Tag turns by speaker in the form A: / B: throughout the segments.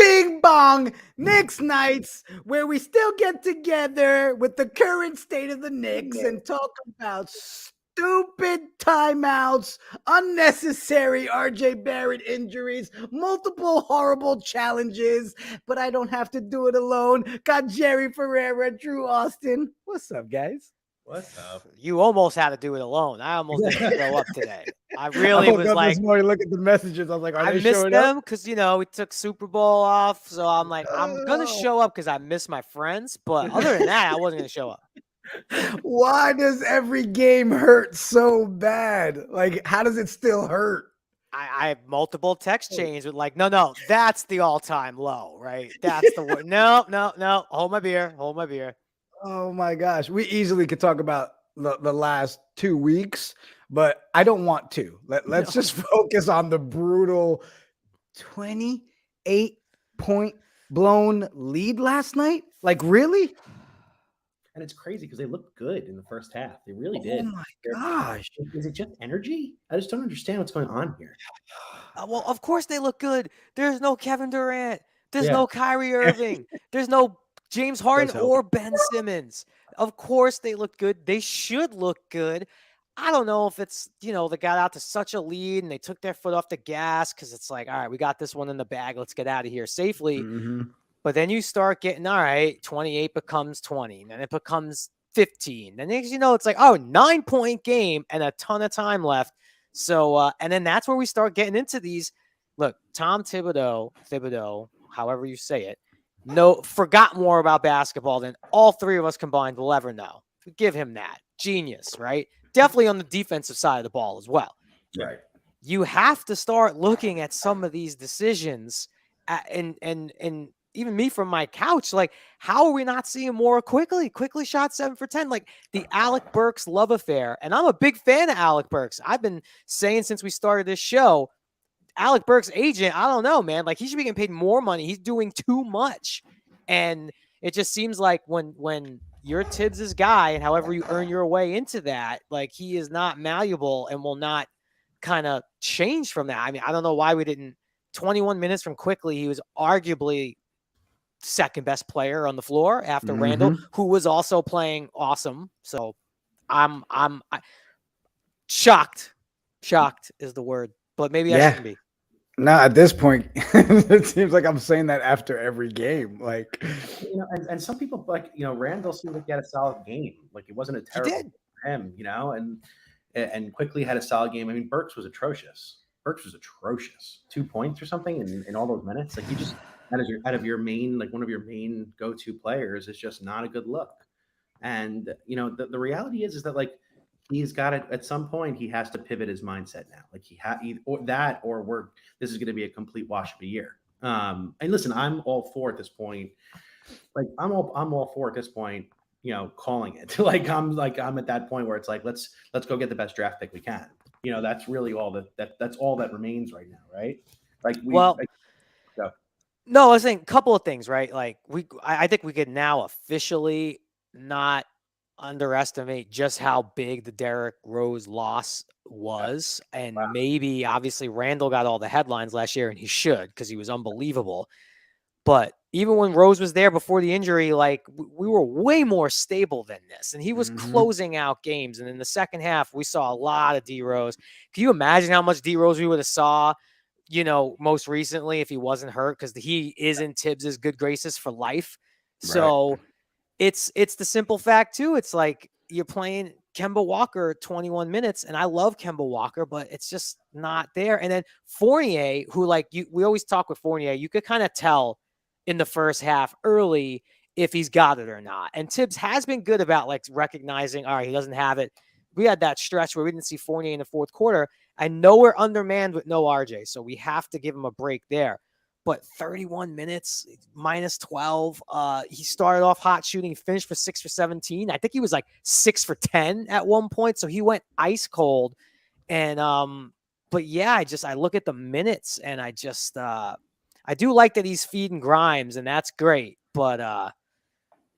A: Bing Bong Knicks nights, where we still get together with the current state of the Knicks and talk about stupid timeouts, unnecessary RJ Barrett injuries, multiple horrible challenges, but I don't have to do it alone. Got Jerry Ferrara, Drew Austin. What's up, guys?
B: What's up?
C: You almost had to do it alone. I almost didn't show up today. I really
A: I woke
C: was
A: up
C: like,
A: this morning, look at the messages. I was like, are
C: I
A: they
C: missed
A: showing
C: them
A: up?
C: because, you know, we took Super Bowl off. So I'm like, I'm going to show up because I miss my friends. But other than that, I wasn't going to show up.
A: Why does every game hurt so bad? Like, how does it still hurt?
C: I have multiple text chains with like, no, that's the all-time low, right? That's the word. No. Hold my beer.
A: Oh my gosh. We easily could talk about the last 2 weeks, but I don't want to. Let's just focus on the brutal 28-point blown lead last night. Like, really?
B: And it's crazy because they looked good in the first half. They really did.
A: Oh my gosh.
B: Is it just energy? I just don't understand what's going on here.
C: Well, of course they look good. There's no Kevin Durant. There's no Kyrie Irving. There's no James Harden or Ben Simmons. Of course they look good. They should look good. I don't know if it's, you know, they got out to such a lead and they took their foot off the gas because it's like, all right, we got this one in the bag. Let's get out of here safely.
A: Mm-hmm.
C: But then you start getting, all right, 28 becomes 20. Then it becomes 15. Then next you know, it's like, oh, 9-point game and a ton of time left. And then that's where we start getting into these. Look, Tom Thibodeau, however you say it, forgot more about basketball than all three of us combined will ever know. Give him that. Genius, right? Definitely on the defensive side of the ball as well.
B: Right.
C: You have to start looking at some of these decisions and even me from my couch, like, how are we not seeing more quickly? Quickly shot 7 for 10. Like the Alec Burks love affair. And I'm a big fan of Alec Burks. I've been saying since we started this show, Alec Burks' agent, I don't know, man. Like, he should be getting paid more money. He's doing too much. And it just seems like when you're Tibbs' guy and however you earn your way into that, like, he is not malleable and will not kind of change from that. I mean, I don't know why we didn't. 21 minutes from quickly, he was arguably second best player on the floor after Randall, who was also playing awesome. So I'm shocked. Shocked is the word, but maybe I shouldn't be.
A: No, at this point, it seems like I'm saying that after every game. Like,
B: you know, and some people, like, you know, Randall seemed like he had a solid game. Like, it wasn't a terrible game for him, you know, and quickly had a solid game. I mean, Burks was atrocious. 2 points or something in all those minutes. Like, you just out of your main, like, one of your main go-to players is just not a good look. And, you know, the reality is that, like, he's got it at some point. He has to pivot his mindset now. Like, this is going to be a complete wash of a year. And listen, I'm all for at this point. Like, I'm all for at this point, you know, calling it. I'm at that point where it's like, let's go get the best draft pick we can. You know, that's really all that's all that remains right now, right? Like,
C: no, I was saying a couple of things, right? Like, I think we could now officially not underestimate just how big the Derrick Rose loss was. And maybe, obviously, Randall got all the headlines last year, and he should, because he was unbelievable. But even when Rose was there before the injury, like, we were way more stable than this. And he was closing out games. And in the second half, we saw a lot of D Rose. Can you imagine how much D Rose we would have saw, you know, most recently if he wasn't hurt? Because he is in Tibbs' good graces for life. Right. So it's the simple fact, too. It's like you're playing Kemba Walker 21 minutes, and I love Kemba Walker, but it's just not there. And then Fournier, who, like, we always talk with Fournier, you could kind of tell in the first half early if he's got it or not. And Tibbs has been good about, like, recognizing, all right, he doesn't have it. We had that stretch where we didn't see Fournier in the fourth quarter. I know we're undermanned with no RJ, so we have to give him a break there. But 31 minutes, minus 12. He started off hot shooting, finished for 6 for 17. I think he was like 6 for 10 at one point. So he went ice cold. And, but yeah, I look at the minutes and I do like that he's feeding Grimes, and that's great. But,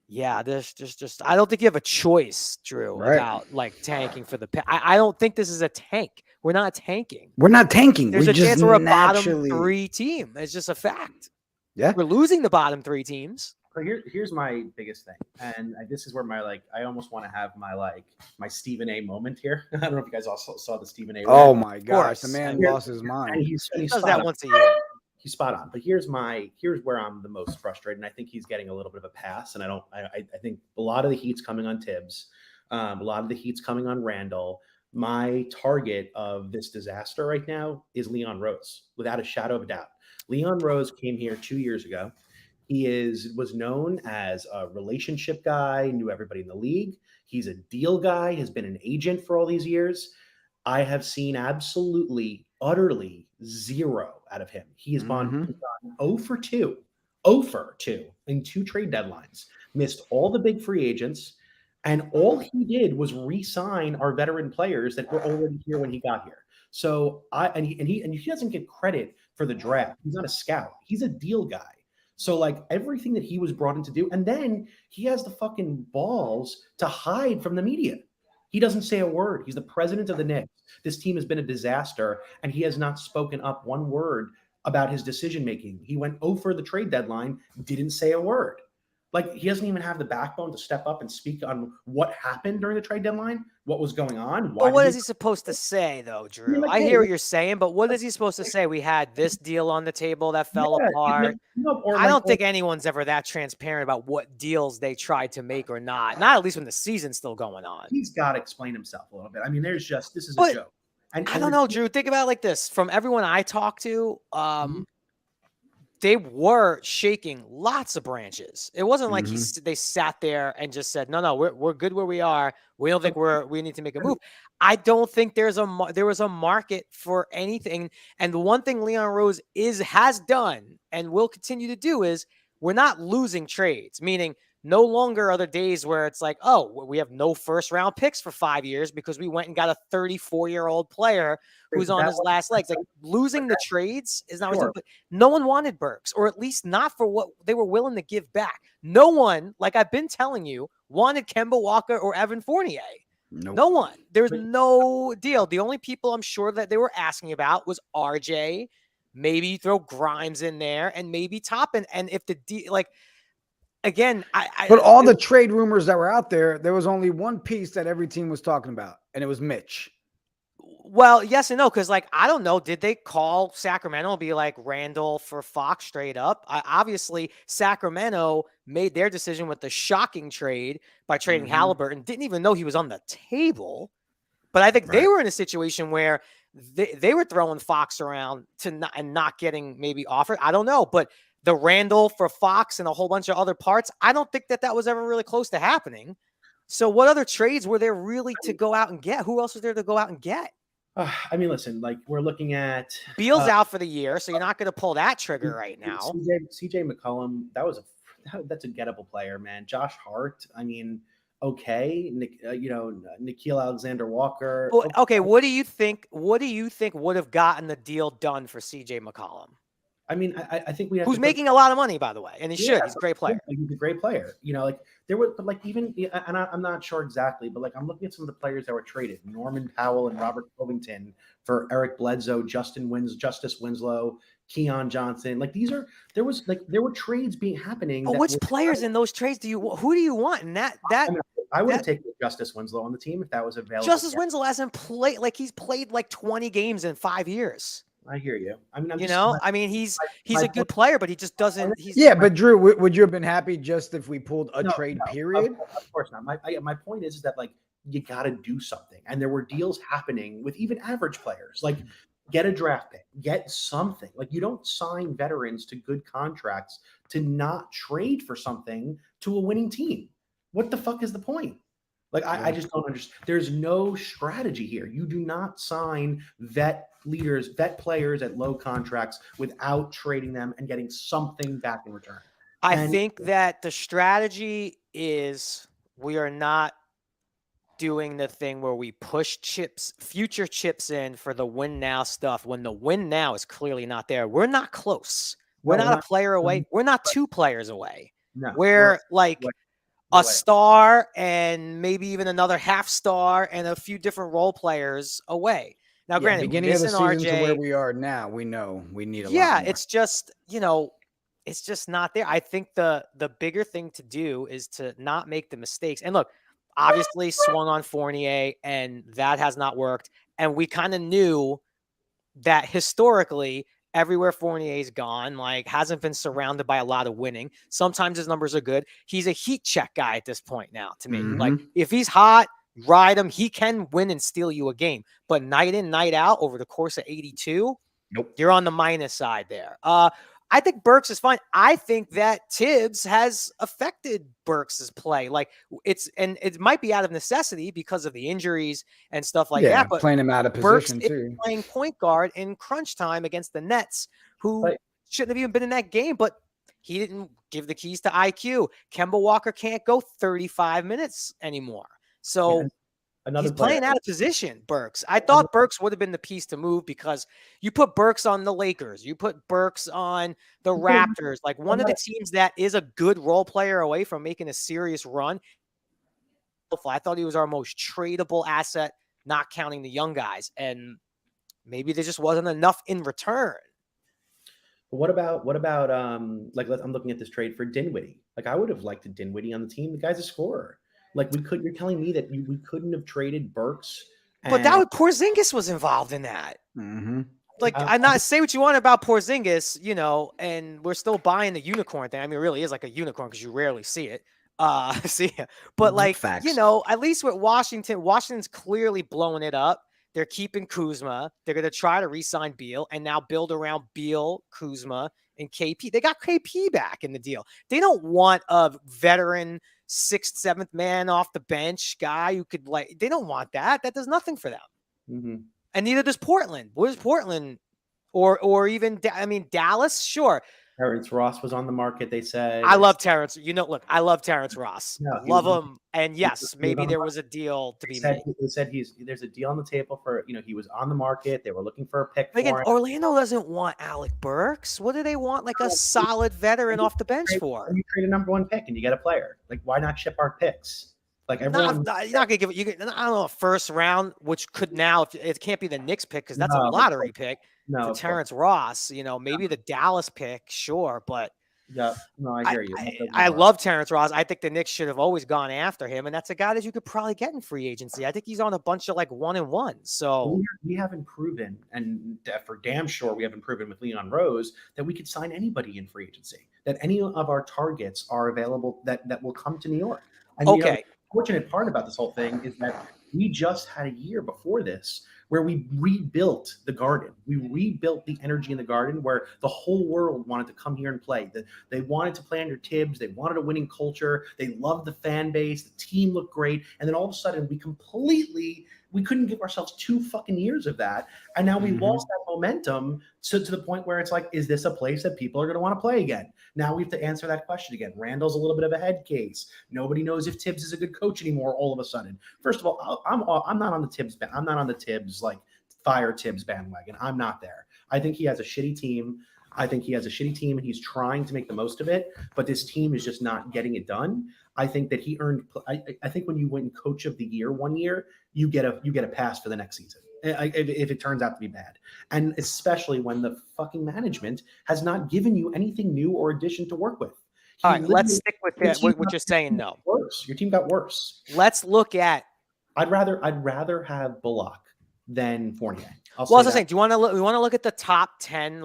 C: yeah, there's just I don't think you have a choice, Drew, about, like, tanking for the pick. I don't think this is a tank. We're not tanking.
A: We're not tanking.
C: There's a chance we're a bottom 3 team. It's just a fact.
A: Yeah.
C: We're losing the bottom 3 teams.
B: So here's my biggest thing, and this is where my I almost want to have my Stephen A. moment here. I don't know if you guys also saw the Stephen A.
A: Oh
B: rant.
A: my gosh, the man
B: Here-
A: lost his mind.
B: And he's
C: He does
B: spot
C: that
B: on.
C: once a year.
B: He's spot on. But here's where I'm the most frustrated, and I think he's getting a little bit of a pass. And I think a lot of the heat's coming on Tibbs, a lot of the heat's coming on Randall. My target of this disaster right now is Leon Rose, without a shadow of a doubt. Leon Rose came here 2 years ago. He was known as a relationship guy, knew everybody in the league. He's a deal guy, has been an agent for all these years. I have seen absolutely, utterly zero out of him. He's gone 0 for 2, 0 for 2 in 2 trade deadlines, missed all the big free agents, and all he did was re-sign our veteran players that were already here when he got here. So he doesn't get credit for the draft. He's not a scout. He's a deal guy. So like everything that he was brought in to do, and then he has the fucking balls to hide from the media. He doesn't say a word. He's the president of the Knicks. This team has been a disaster, and he has not spoken up one word about his decision making. He went 0 for the trade deadline, didn't say a word. Like he doesn't even have the backbone to step up and speak on what happened during the trade deadline, what was going on.
C: Well, what is he supposed to say, though, Drew? I hear what you're saying, but what is he supposed to say? We had this deal on the table that fell apart. I don't think anyone's ever that transparent about what deals they tried to make or not. Not at least when the season's still going on.
B: He's got to explain himself a little bit. I mean, this is a joke.
C: And I don't know, Drew. Think about it like this. From everyone I talked to, they were shaking lots of branches. It wasn't like they sat there and just said, no, we're good where we are. We don't think we need to make a move. I don't think there was a market for anything. And the one thing Leon Rose has done and will continue to do is we're not losing trades, meaning no longer are there days where it's like, oh, we have no first round picks for 5 years because we went and got a 34-year-old player who's on his last legs. Like losing the trades is not what no one wanted Burks, or at least not for what they were willing to give back. No one, like I've been telling you, wanted Kemba Walker or Evan Fournier. Nope. No one. There's no deal. The only people I'm sure that they were asking about was RJ, maybe throw Grimes in there, and maybe Toppin. And if the again,
A: but all the trade rumors that were out there, there was only one piece that every team was talking about, and it was Mitch.
C: Well, yes and no, because I don't know. Did they call Sacramento and be like Randall for Fox straight up? Obviously, Sacramento made their decision with the shocking trade by trading Halliburton. Didn't even know he was on the table. But I think they were in a situation where they were throwing Fox around and not getting maybe offered. I don't know, but the Randall for Fox and a whole bunch of other parts, I don't think that was ever really close to happening. So what other trades were there really to go out and get? Who else was there to go out and get?
B: I mean, listen, like we're looking at
C: Beal's out for the year, so you're not going to pull that trigger right now.
B: CJ McCollum, that's a gettable player, man. Josh Hart, I mean, okay. Nickeil Alexander-Walker.
C: Okay, what do you think would have gotten the deal done for CJ McCollum?
B: I mean, I think we have
C: who's making a lot of money, by the way, and he should. He's a great player.
B: He's a great player. Like there were, but like even, and I'm not sure exactly, but like I'm looking at some of the players that were traded: Norman Powell and Robert Covington for Eric Bledsoe, Justice Winslow, Keon Johnson. Like there were trades happening.
C: But which players in those trades who do you want? And
B: I would have taken Justice Winslow on the team if that was available.
C: Justice Winslow hasn't played he's played like 20 games in 5 years.
B: I hear you. I mean,
C: he's a good player, but he just doesn't.
A: But Drew, would you have been happy just if we pulled a trade? Period.
B: Of course not. My point is that like you got to do something, and there were deals happening with even average players. Like get a draft pick, get something. Like you don't sign veterans to good contracts to not trade for something to a winning team. What the fuck is the point? Like I just don't understand. There's no strategy here. You do not sign vet players at low contracts without trading them and getting something back in return.
C: I think that the strategy is we are not doing the thing where we push future chips in for the win now stuff when the win now is clearly not there. We're not close. We're not a player away. We're not 2 players away.
B: No,
C: we're like a star and maybe even another half star and a few different role players away. Now, granted,
A: beginning of the season
C: RJ,
A: to where we are now, we know we need a lot more.
C: It's just, it's just not there. I think the bigger thing to do is to not make the mistakes. And look, obviously swung on Fournier, and that has not worked. And we kind of knew that historically, everywhere Fournier's gone, like hasn't been surrounded by a lot of winning. Sometimes his numbers are good. He's a heat check guy at this point now to me. Like if he's hot, ride him. He can win and steal you a game. But night in, night out over the course of 82, you're on the minus side there. I think Burks is fine. I think that Tibbs has affected Burks's play. Like it might be out of necessity because of the injuries and stuff like that. But
D: playing him out of position
C: Burks
D: too.
C: is playing point guard in crunch time against the Nets, who shouldn't have even been in that game. But he didn't give the keys to IQ. Kemba Walker can't go 35 minutes anymore. So he's playing out of position, Burks. I thought Burks would have been the piece to move because you put Burks on the Lakers. You put Burks on the Raptors, like one of the teams that is a good role player away from making a serious run. I thought he was our most tradable asset, not counting the young guys. And maybe there just wasn't enough in return.
B: What about like I'm looking at this trade for Dinwiddie. Like I would have liked a Dinwiddie on the team. The guy's a scorer. Like you're telling me that we couldn't have traded Burks,
C: but that Porzingis was involved in that. Like I'm not say what you want about Porzingis, you know, and we're still buying the unicorn thing. I mean, it really is like a unicorn because you rarely see it. But like
D: Facts.
C: you know, at least with Washington's clearly blowing it up. They're keeping Kuzma. They're going to try to re-sign Beal and now build around Beal, Kuzma, and KP. They got KP back in the deal. They don't want a veteran 6th, 7th man off the bench guy who could they don't want that. That does nothing for them. And neither does Portland. Where's Portland? Or even, Dallas? Sure.
B: Terrence Ross was on the market, they said.
C: I love Terrence. Look, I love Terrence Ross. Love him. And yes, maybe there was a deal to be made.
B: They said there's a deal on the table for, he was on the market. They were looking for a pick for him.
C: Orlando doesn't want Alec Burks. What do they want? Like a solid veteran off the bench for?
B: You trade a number 1 pick and you get a player. Like, why not ship our picks? Like everyone,
C: you're not gonna give it. I don't know, a first round, which could now, it can't be the Knicks pick because that's a lottery pick. No, Terrence Ross. Maybe the Dallas pick, sure, but
B: yeah, no, I hear you.
C: I love Terrence Ross. I think the Knicks should have always gone after him, and that's a guy that you could probably get in free agency. I think he's on a bunch of 1-and-1. So
B: we haven't proven, and for damn sure we haven't proven with Leon Rose that we could sign anybody in free agency. That any of our targets are available that will come to New York. And
C: okay.
B: The fortunate part about this whole thing is that we just had a year before this where we rebuilt the Garden. We rebuilt the energy in the Garden where the whole world wanted to come here and play. They wanted to play under Tibbs. They wanted a winning culture. They loved the fan base. The team looked great. And then all of a sudden we couldn't give ourselves 2 fucking years of that. And now we lost that momentum to the point where it's like, is this a place that people are going to want to play again? Now we have to answer that question again. Randall's a little bit of a head case. Nobody knows if Tibbs is a good coach anymore all of a sudden. First of all, I'm not on the Tibbs. I'm not on the Tibbs, fire Tibbs bandwagon. I'm not there. I think he has a shitty team. And he's trying to make the most of it, but this team is just not getting it done. I think that he earned. I think when you win Coach of the Year one year, you get a pass for the next season if it turns out to be bad, and especially when the fucking management has not given you anything new or addition to work with.
C: All right, let's stick with that. What you're saying, no.
B: Worse. Your team got worse.
C: Let's look at.
B: I'd rather have Bullock than Fournier.
C: I was saying, we want to look at the top 10,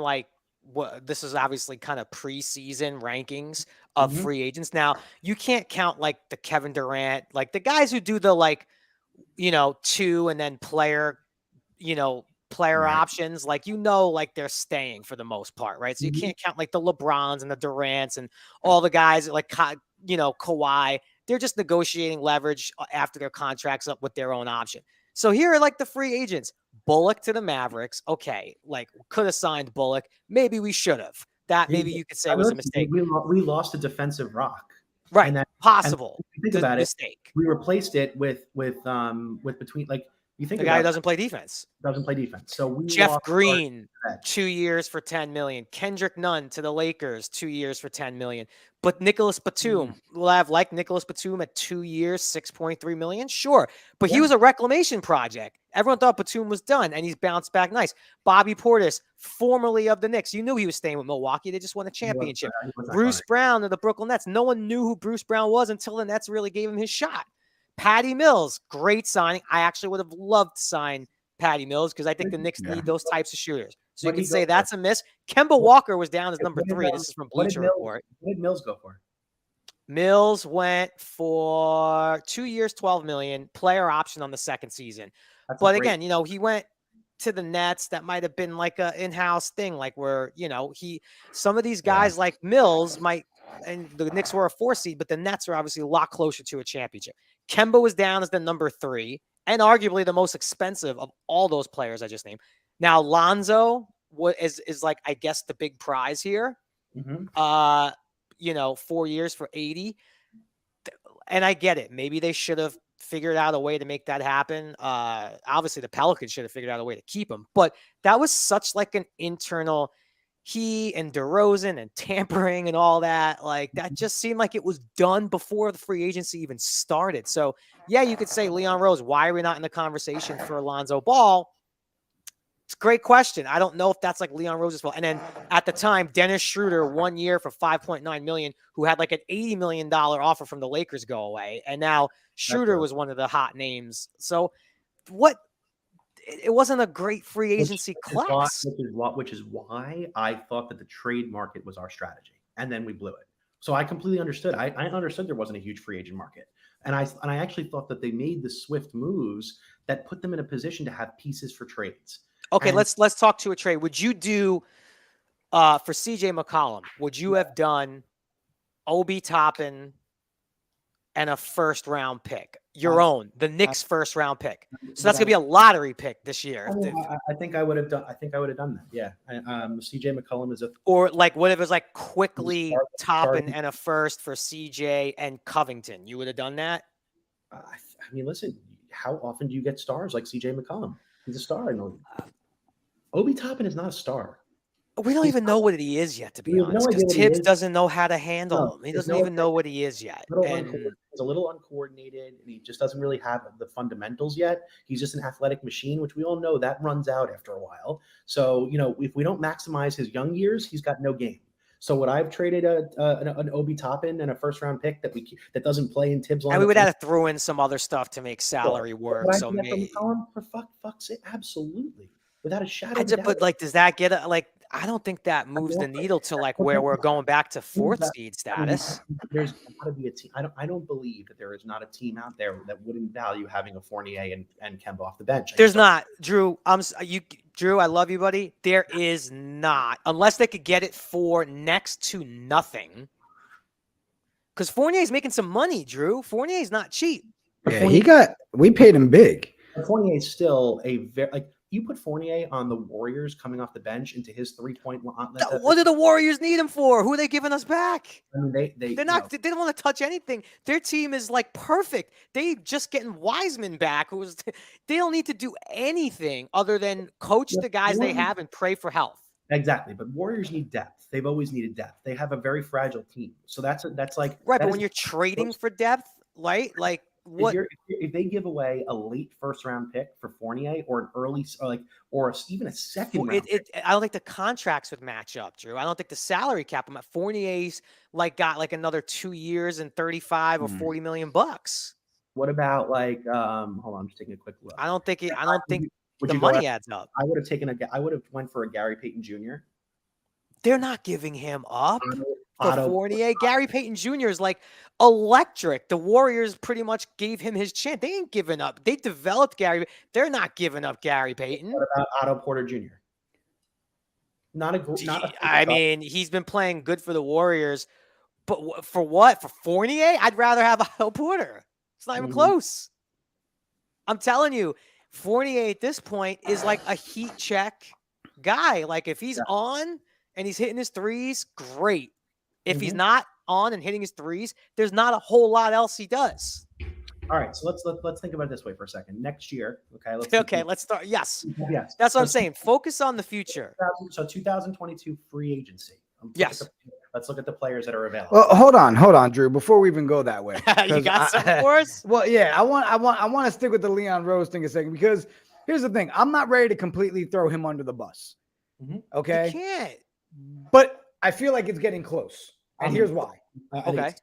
C: this is obviously kind of preseason rankings of free agents. Now, you can't count the Kevin Durant, the guys who do the 2 and then player options, they're staying for the most part, right? So you can't count the LeBrons and the Durants and all the guys Kawhi. They're just negotiating leverage after their contract's up with their own option. So here are the free agents. Bullock to the Mavericks. Okay, could have signed Bullock. Maybe we should have. That maybe you could say was a mistake.
B: We lost a defensive rock.
C: Right. Possible.
B: Think about
C: mistake.
B: We replaced it with between You think
C: the guy who doesn't play defense.
B: Doesn't play defense. So we
C: Jeff Green, 2 years for $10 million. Kendrick Nunn to the Lakers, 2 years for $10 million. But Nicholas Batum, will I have like Nicholas Batum at 2 years, $6.3 million? Sure. But he was a reclamation project. Everyone thought Batum was done, and he's bounced back nice. Bobby Portis, formerly of the Knicks. You knew he was staying with Milwaukee. They just won a championship. Bruce Brown of the Brooklyn Nets. No one knew who Bruce Brown was until the Nets really gave him his shot. Patty Mills, great signing. I actually would have loved to sign Patty Mills because I think the Knicks need those types of shooters. So you can say that's a miss. Kemba Walker was down as number 3. This is from Bleacher Report.
B: What did Mills go for?
C: Mills went for 2 years, $12 million, player option on the second season. But again, you know, he went to the Nets. That might have been like an in-house thing, like where, you know, some of these guys like Mills might, and the Knicks were a 4 seed, but the Nets are obviously a lot closer to a championship. Kemba was down as the number 3 and arguably the most expensive of all those players I just named. Now, Lonzo is like, I guess, the big prize here. You know, 4 years for 80. And I get it. Maybe they should have figured out a way to make that happen. Obviously, the Pelicans should have figured out a way to keep him. But that was such like an internal, he and DeRozan and tampering and all that. Like, that just seemed like it was done before the free agency even started. So, yeah, you could say, Leon Rose, why are we not in the conversation for Alonzo Ball? It's a great question. I don't know if that's like Leon Rose's fault. And then at the time, Dennis Schroeder, 1 year for $5.9 million, who had like an $80 million offer from the Lakers go away. And now Schroeder was one of the hot names. So it wasn't a great free agency class.
B: Which is why I thought that the trade market was our strategy. And then we blew it. So I completely understood. I understood there wasn't a huge free agent market. And I actually thought that they made the swift moves that put them in a position to have pieces for trades.
C: Okay, let's talk to a trade. Would you do for CJ McCollum? Would you have done Obi Toppin and a first-round pick, your own, the Knicks first-round pick? So that's gonna be a lottery pick this year.
B: I think I would have done. I think I would have done that. Yeah. CJ McCollum is
C: or like what if it was like quickly Toppin and a first for CJ and Covington? You would have done that.
B: I mean, listen. How often do you get stars like CJ McCollum? He's a star. Obi Toppin is not a star.
C: We don't even know what he is yet, to be honest, because Tibbs doesn't know how to handle him. He doesn't even know what he is yet.
B: He's a little uncoordinated, and he just doesn't really have the fundamentals yet. He's just an athletic machine, which we all know that runs out after a while. So, you know, if we don't maximize his young years, he's got no game. So would I've traded an Obi Toppin and a first-round pick that doesn't play in Tibbs' line?
C: And we would have to throw in some other stuff to make salary work. So maybe
B: for fuck's sake, absolutely. Without a shadow of a doubt.
C: But like, does that get I don't think that moves the needle to like where we're going back to 4th seed status.
B: There's got to be a team. I don't believe that there is not a team out there that wouldn't value having a Fournier and Kemba off the bench.
C: There's not, Drew. Drew, I love you, buddy. There is not, unless they could get it for next to nothing. Because Fournier's making some money, Drew. Fournier's not cheap.
A: Yeah, we paid him big.
B: Fournier's still a very you put Fournier on the Warriors coming off the bench into his 3-point line.
C: What do the Warriors need him for? Who are they giving us back?
B: I mean, they're
C: not. They don't want to touch anything. Their team is like perfect. They just getting Wiseman back. They don't need to do anything other than coach the guys they have and pray for health.
B: Exactly, but Warriors need depth. They've always needed depth. They have a very fragile team, so that's like
C: right. But when you're trading for depth, right? Like. What
B: if they give away a late first-round pick for Fournier or an early or even a second round
C: I don't think the contracts would match up, Drew. I don't think the salary cap. Fournier's got another 2 years and 35 or 40 $million.
B: What about hold on, I'm just taking a quick look.
C: I don't think the money adds up.
B: I would have went for a Gary Payton Jr.
C: They're not giving him up. For Fournier, Gary Payton Jr. is like electric. The Warriors pretty much gave him his chance. They ain't giving up. They developed Gary. They're not giving up Gary Payton.
B: What about Otto Porter Jr.?
C: I mean, he's been playing good for the Warriors, but for what? For Fournier, I'd rather have Otto Porter. It's not even close. I'm telling you, Fournier at this point is like a heat check guy. Like if he's on and he's hitting his threes, great. If he's not on and hitting his threes, there's not a whole lot else he does.
B: All right, so let's think about it this way for a second. Next year, okay?
C: Let's start. Yes,
B: yes,
C: that's what I'm saying. Focus on the future.
B: So 2022 free agency.
C: Yes.
B: Let's look at the players that are available.
A: Well, hold on, Drew. Before we even go that way,
C: You got something for us?
A: Well, yeah, I want to stick with the Leon Rose thing a second, because here's the thing: I'm not ready to completely throw him under the bus. Okay,
C: You can't.
A: but I feel like it's getting close, and here's why.
C: Okay.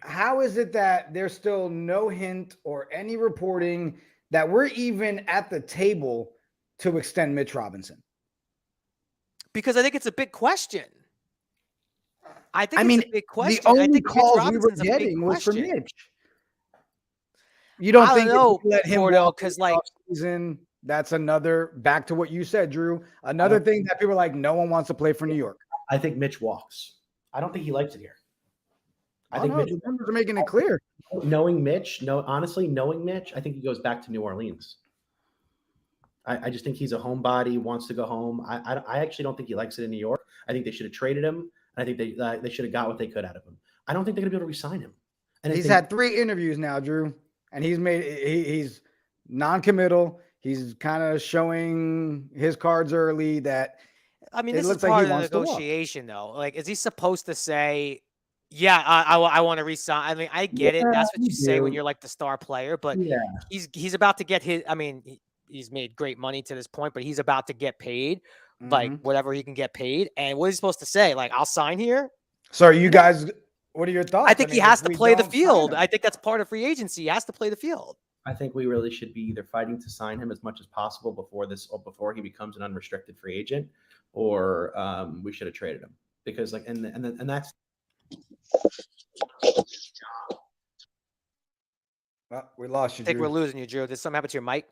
A: How is it that there's still no hint or any reporting that we're even at the table to extend Mitch Robinson?
C: Because I think it's a big question. I think it's a big question.
A: The only
C: I think
A: calls we were getting was from Mitch. You don't think
C: know,
A: let him
C: Porto,
A: walk
C: because like
A: season? That's another, back to what you said, Drew. Another thing that people are like, no one wants to play for New York.
B: I think Mitch walks. I don't think he likes it here. I think
A: Mitch, the numbers are making it clear.
B: Knowing Mitch, knowing Mitch, I think he goes back to New Orleans. I just think he's a homebody, wants to go home. I actually don't think he likes it in New York. I think they should have traded him. I think they should have got what they could out of him. I don't think they're going to be able to re-sign him. And
A: he's had 3 interviews now, Drew, and he's non-committal. He's kind of showing his cards early. That
C: this is part of the negotiation, though. Like, is he supposed to say, "Yeah, I want to resign"? I mean, I get it. That's what you say when you're like the star player. But he's about to get his. I mean, he's made great money to this point, but he's about to get paid, like whatever he can get paid. And what is he supposed to say? Like, I'll sign here.
A: So, you guys, what are your thoughts?
C: I think he has to play the field. I think that's part of free agency. He has to play the field.
B: I think we really should be either fighting to sign him as much as possible before he becomes an unrestricted free agent, or we should have traded him, because like and that's.
A: Well, we lost you.
C: I think we're losing you, Drew. Did something happen to your mic?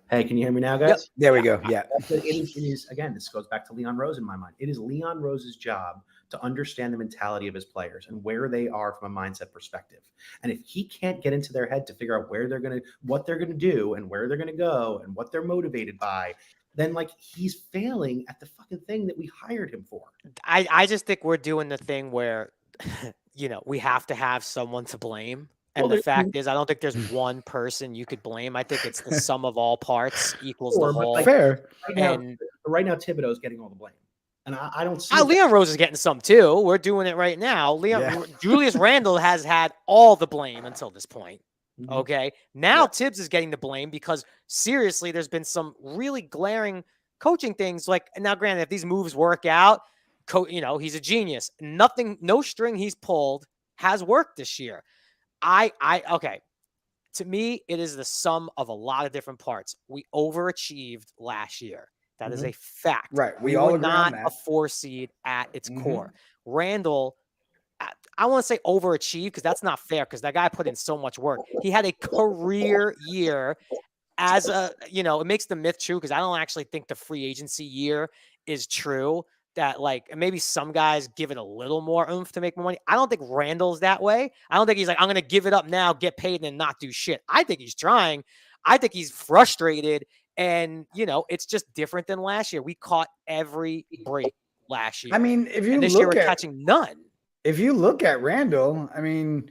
B: Hey, can you hear me now, guys?
A: Yep. There we go. Yeah.
B: It is again. This goes back to Leon Rose in my mind. It is Leon Rose's job to understand the mentality of his players and where they are from a mindset perspective. And if he can't get into their head to figure out what they're gonna do, and where they're gonna go, and what they're motivated by, then like he's failing at the fucking thing that we hired him for.
C: I just think we're doing the thing where, we have to have someone to blame. And the fact is, I don't think there's one person you could blame. I think it's the sum of all parts equals the whole.
A: Fair.
B: Right now, Thibodeau's getting all the blame. And I don't see
C: Leon Rose is getting some too. We're doing it right now. Julius Randle has had all the blame until this point. Okay. Now Tibbs is getting the blame because seriously, there's been some really glaring coaching things. Like, now granted, if these moves work out, he's a genius. No string he's pulled has worked this year. Okay. To me, it is the sum of a lot of different parts. We overachieved last year. That is a fact.
A: Right.
C: We
A: all
C: were
A: agree
C: not
A: on that.
C: a 4 seed at its core. Randall, I want to say overachieved because that's not fair, because that guy put in so much work. He had a career year as it makes the myth true, because I don't actually think the free agency year is true. That like maybe some guys give it a little more oomph to make more money. I don't think Randall's that way. I don't think he's like, I'm going to give it up now, get paid, and then not do shit. I think he's trying. I think he's frustrated. And, it's just different than last year. We caught every break last year.
A: I mean, if you
C: this year we're catching none.
A: If you look at Randall, I mean,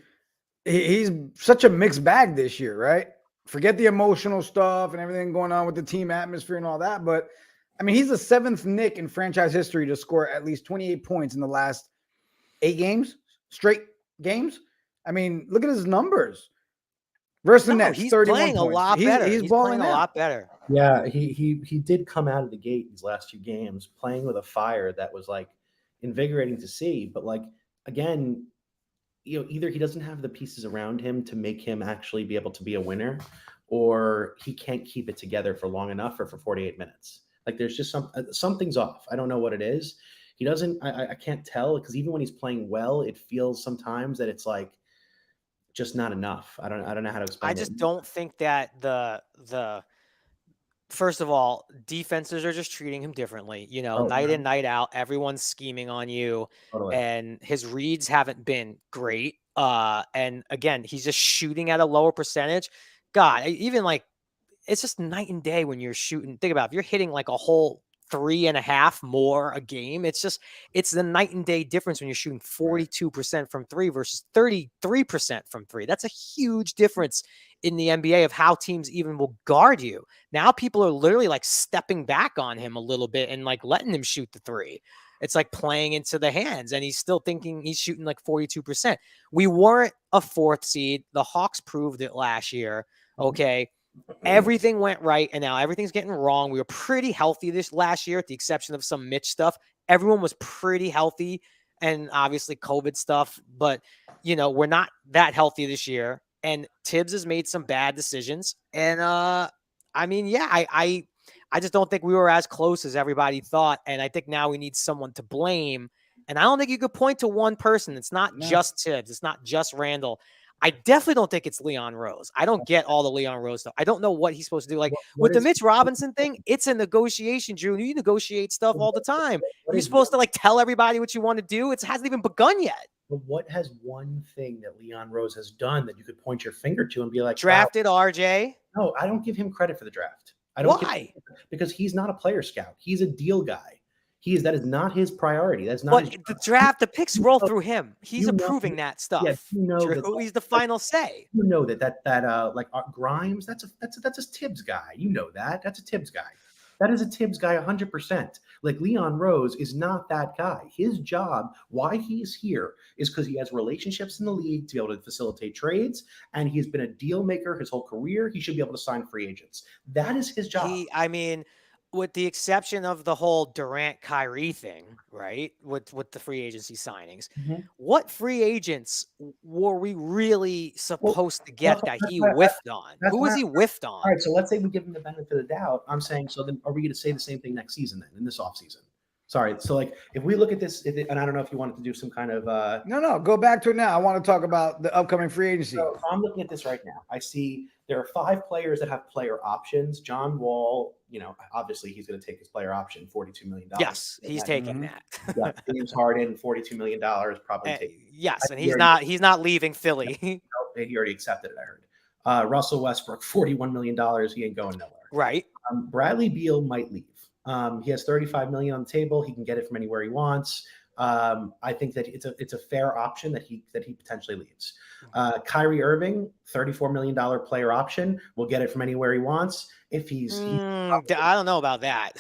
A: he's such a mixed bag this year, right? Forget the emotional stuff and everything going on with the team atmosphere and all that. But, I mean, he's the 7th Knick in franchise history to score at least 28 points in the last 8 straight games. I mean, look at his numbers. Versus the Nets,
C: he's
A: 31
C: playing
A: points.
C: a lot better.
A: He's balling
C: playing a lot better.
B: Yeah, he did come out of the gate these last 2 games playing with a fire that was like invigorating to see. But like, again, either he doesn't have the pieces around him to make him actually be able to be a winner, or he can't keep it together for long enough or for 48 minutes. Like, there's just something's off. I don't know what it is. He doesn't. I can't tell, because even when he's playing well, it feels sometimes that it's like just not enough. I don't know how to explain it.
C: I just don't think that the first of all, defenses are just treating him differently. Night in, night out, everyone's scheming on you.
B: Totally.
C: And his reads haven't been great. And again, he's just shooting at a lower percentage. God, even like, it's just night and day when you're shooting. Think about it, if you're hitting like a whole 3.5 more a game. It's the night and day difference when you're shooting 42% from three versus 33% from three. That's a huge difference in the NBA of how teams even will guard you. Now people are literally like stepping back on him a little bit and like letting him shoot the three. It's like playing into the hands, and he's still thinking he's shooting like 42%. We weren't a 4th seed. The Hawks proved it last year. Okay. Everything went right, and now everything's getting wrong. We were pretty healthy this last year, at the exception of some Mitch stuff. Everyone was pretty healthy, and obviously COVID stuff, but we're not that healthy this year. And Tibbs has made some bad decisions. And I just don't think we were as close as everybody thought. And I think now we need someone to blame. And I don't think you could point to one person. It's not just Tibbs. It's not just Randall. I definitely don't think it's Leon Rose. I don't get all the Leon Rose stuff. I don't know what he's supposed to do. Like with the Mitch Robinson thing, it's a negotiation, Drew. You negotiate stuff all the time. You're supposed to like tell everybody what you want to do. It hasn't even begun yet.
B: But what has one thing that Leon Rose has done that you could point your finger to and be like,
C: drafted RJ?
B: No, I don't give him credit for the draft. I don't.
C: Why?
B: Because he's not a player scout. He's a deal guy. That is not his priority. That's not.
C: But the draft, the picks roll through him. He's approving that stuff.
B: Yeah,
C: Drew, he's the final say.
B: You know that Grimes. That's a Tibbs guy. You know that. That's a Tibbs guy. That is a Tibbs guy 100%. Like Leon Rose is not that guy. His job, why he's here, is because he has relationships in the league to be able to facilitate trades, and he's been a deal maker his whole career. He should be able to sign free agents. That is his job.
C: With the exception of the whole Durant-Kyrie thing, right? With the free agency signings, what free agents were we really supposed to get that he whiffed on? Who was he whiffed on?
B: All right, so let's say we give him the benefit of the doubt. I'm saying, so then are we going to say the same thing next season then, in this offseason? Sorry. So like if we look at this, and I don't know if you wanted to do some kind of
A: No, go back to it now. I want to talk about the upcoming free agency.
B: So I'm looking at this right now. I see there are 5 players that have player options. John Wall, obviously he's going to take his player option, $42 million.
C: Yes, he's taking that.
B: Yeah, James Harden, $42 million, probably.
C: Yes, and he's not leaving Philly.
B: No, he already accepted it, I heard. Russell Westbrook, $41 million. He ain't going nowhere.
C: Right.
B: Bradley Beal might leave. He has $35 million on the table. He can get it from anywhere he wants. I think that it's a fair option that he potentially leaves. Kyrie Irving, $34 million player option, will get it from anywhere he wants. If
C: I don't know about that.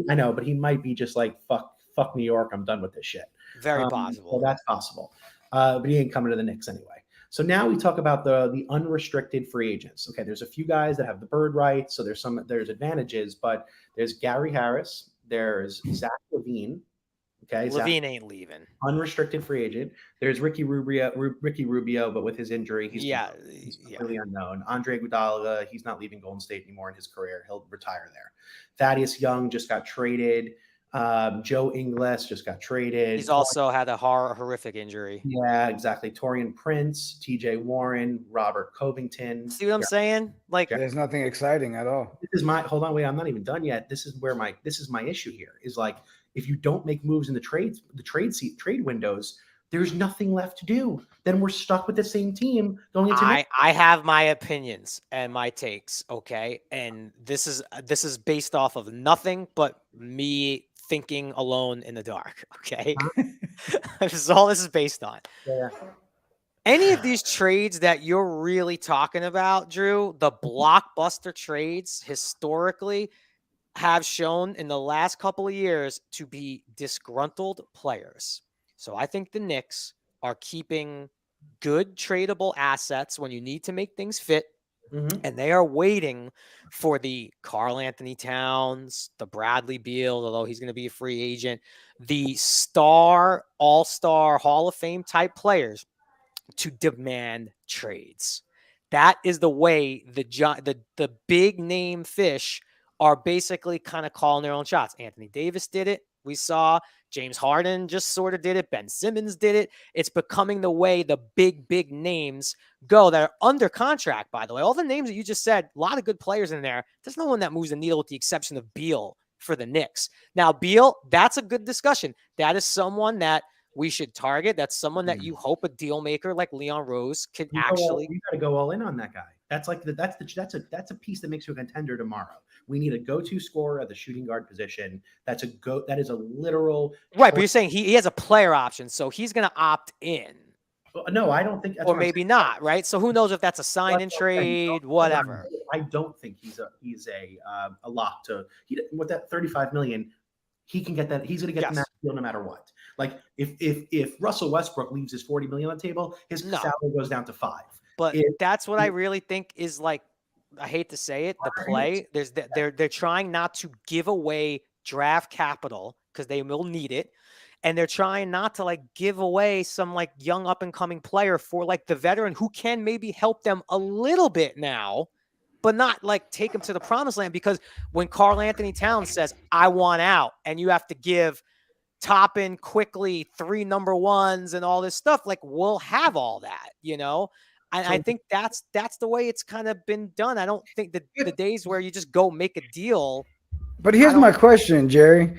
B: I know, but he might be just like fuck New York. I'm done with this shit.
C: Very possible.
B: So that's possible. But he ain't coming to the Knicks anyway. So now we talk about the unrestricted free agents. Okay, there's a few guys that have the bird rights, so there's advantages, but there's Gary Harris, there's Zach LaVine. Okay,
C: LaVine ain't leaving.
B: Unrestricted free agent. There's Ricky Rubio, but with his injury, he's really unknown. Andre Iguodala, he's not leaving Golden State anymore in his career. He'll retire there. Thaddeus Young just got traded. Joe Ingles just got traded.
C: He's also had a horrific injury.
B: Yeah, exactly. Torian Prince, TJ Warren, Robert Covington.
C: See what I'm saying? Like,
A: there's nothing exciting at all.
B: Hold on, wait, I'm not even done yet. This is my issue here is like, if you don't make moves in the trade windows, there's nothing left to do. Then we're stuck with the same team going into.
C: I have my opinions and my takes, okay, and this is based off of nothing but me thinking alone in the dark. Okay, this is all this is based on.
B: Yeah.
C: Any of these trades that you're really talking about, Drew, the blockbuster trades historically have shown in the last couple of years to be disgruntled players. So I think the Knicks are keeping good tradable assets when you need to make things fit. And they are waiting for the Karl Anthony Towns, the Bradley Beal, although he's going to be a free agent, the star, all-star, Hall of Fame type players to demand trades. That is the way the big name fish are basically kind of calling their own shots. Anthony Davis did it. We saw James Harden just sort of did it. Ben Simmons did it. It's becoming the way the big names go that are under contract, by the way. All the names that you just said, a lot of good players in there. There's no one that moves the needle with the exception of Beal for the Knicks. Now, Beal, that's a good discussion. That is someone that we should target. That's someone that you hope a deal maker like Leon Rose can actually.
B: You got to go all in on that guy. That's like that's a piece that makes you a contender tomorrow. We need a go-to scorer at the shooting guard position. That is a literal
C: right. But you're saying he has a player option, so he's going to opt in.
B: No, I don't think that's
C: or maybe not, right? So who knows if that's a sign and trade, whatever.
B: I don't think he's a lock to with that 35 million. He can get that. He's going to get the max deal no matter what. Like if Russell Westbrook leaves his 40 million on the table, his salary goes down to 5.
C: But that's what I really think is like. I hate to say it, the play. They're trying not to give away draft capital because they will need it. And they're trying not to like give away some like young up and coming player for like the veteran who can maybe help them a little bit now, but not like take them to the promised land. Because when Karl Anthony Towns says, I want out, and you have to give Toppin quickly 3 number ones and all this stuff, like we'll have all that, you know? And I think that's the way it's kind of been done. I don't think that the days where you just go make a deal.
D: But here's my question, Jerry,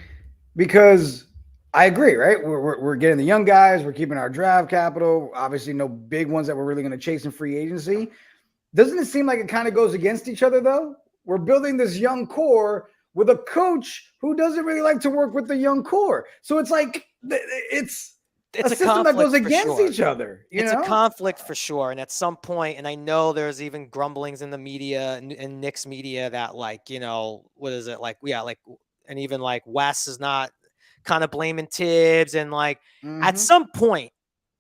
D: because I agree, right? We're getting the young guys. We're keeping our draft capital. Obviously, no big ones that we're really going to chase in free agency. Doesn't it seem like it kind of goes against each other, though? We're building this young core with a coach who doesn't really like to work with the young core. So it's like it's a system that goes against each other.
C: It's a conflict for sure. And at some point, and I know there's even grumblings in the media and Knicks media that like, you know, what is it? Like, yeah, like, and even like Wes is not kind of blaming Tibbs. And like at some point,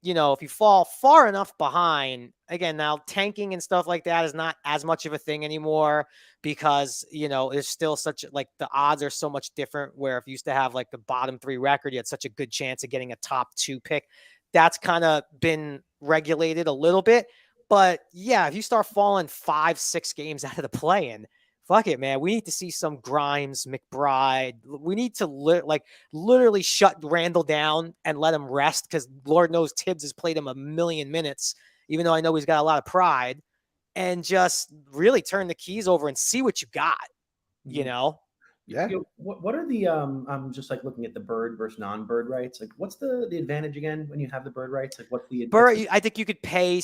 C: you know, if you fall far enough behind, again, now tanking and stuff like that is not as much of a thing anymore because, you know, there's still such like the odds are so much different where if you used to have like the bottom 3 record, you had such a good chance of getting a top 2 pick. That's kind of been regulated a little bit. But yeah, if you start falling 5-6 games out of the play-in, fuck it, man. We need to see some Grimes, McBride. We need to literally shut Randall down and let him rest because Lord knows Tibbs has played him a million minutes, even though I know he's got a lot of pride, and just really turn the keys over and see what you got, you know?
B: Yeah. What are the I'm just like looking at the bird versus non-bird rights. Like what's the advantage again when you have the bird rights? Like what's the
C: bird? I think you could pay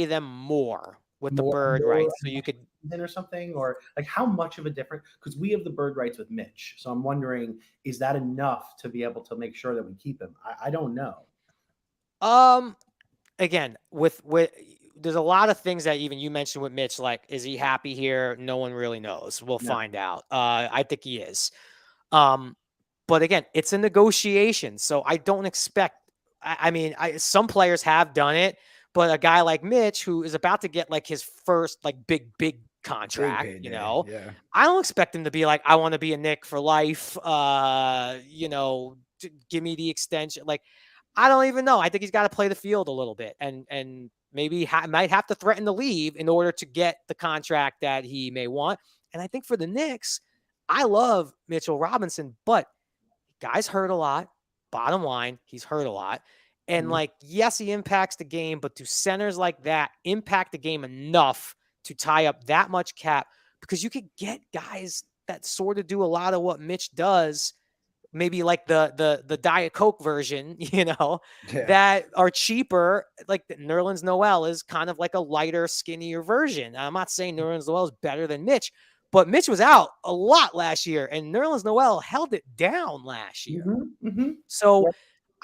C: them more with the bird rights. So you could
B: or something, or like how much of a difference, because we have the bird rights with Mitch. So I'm wondering, is that enough to be able to make sure that we keep him? I don't know.
C: Again, with there's a lot of things that even you mentioned with Mitch, like, is he happy here? No one really knows. We'll find out. I think he is. But again, it's a negotiation. So I don't expect, I mean, some players have done it, but a guy like Mitch, who is about to get like his first like big contract, you know, I don't expect him to be like, I want to be a Knick for life. You know, give me the extension. Like, I don't even know. I think he's got to play the field a little bit and maybe might have to threaten to leave in order to get the contract that he may want. And I think for the Knicks, I love Mitchell Robinson, but guy's hurt a lot. Bottom line, he's hurt a lot. And like, yes, he impacts the game, but do centers like that impact the game enough to tie up that much cap? Because you could get guys that sort of do a lot of what Mitch does, maybe like the Diet Coke version, you know, that are cheaper. Like Nerlens Noel is kind of like a lighter, skinnier version. I'm not saying Nerlens Noel is better than Mitch, but Mitch was out a lot last year, and Nerlens Noel held it down last year. So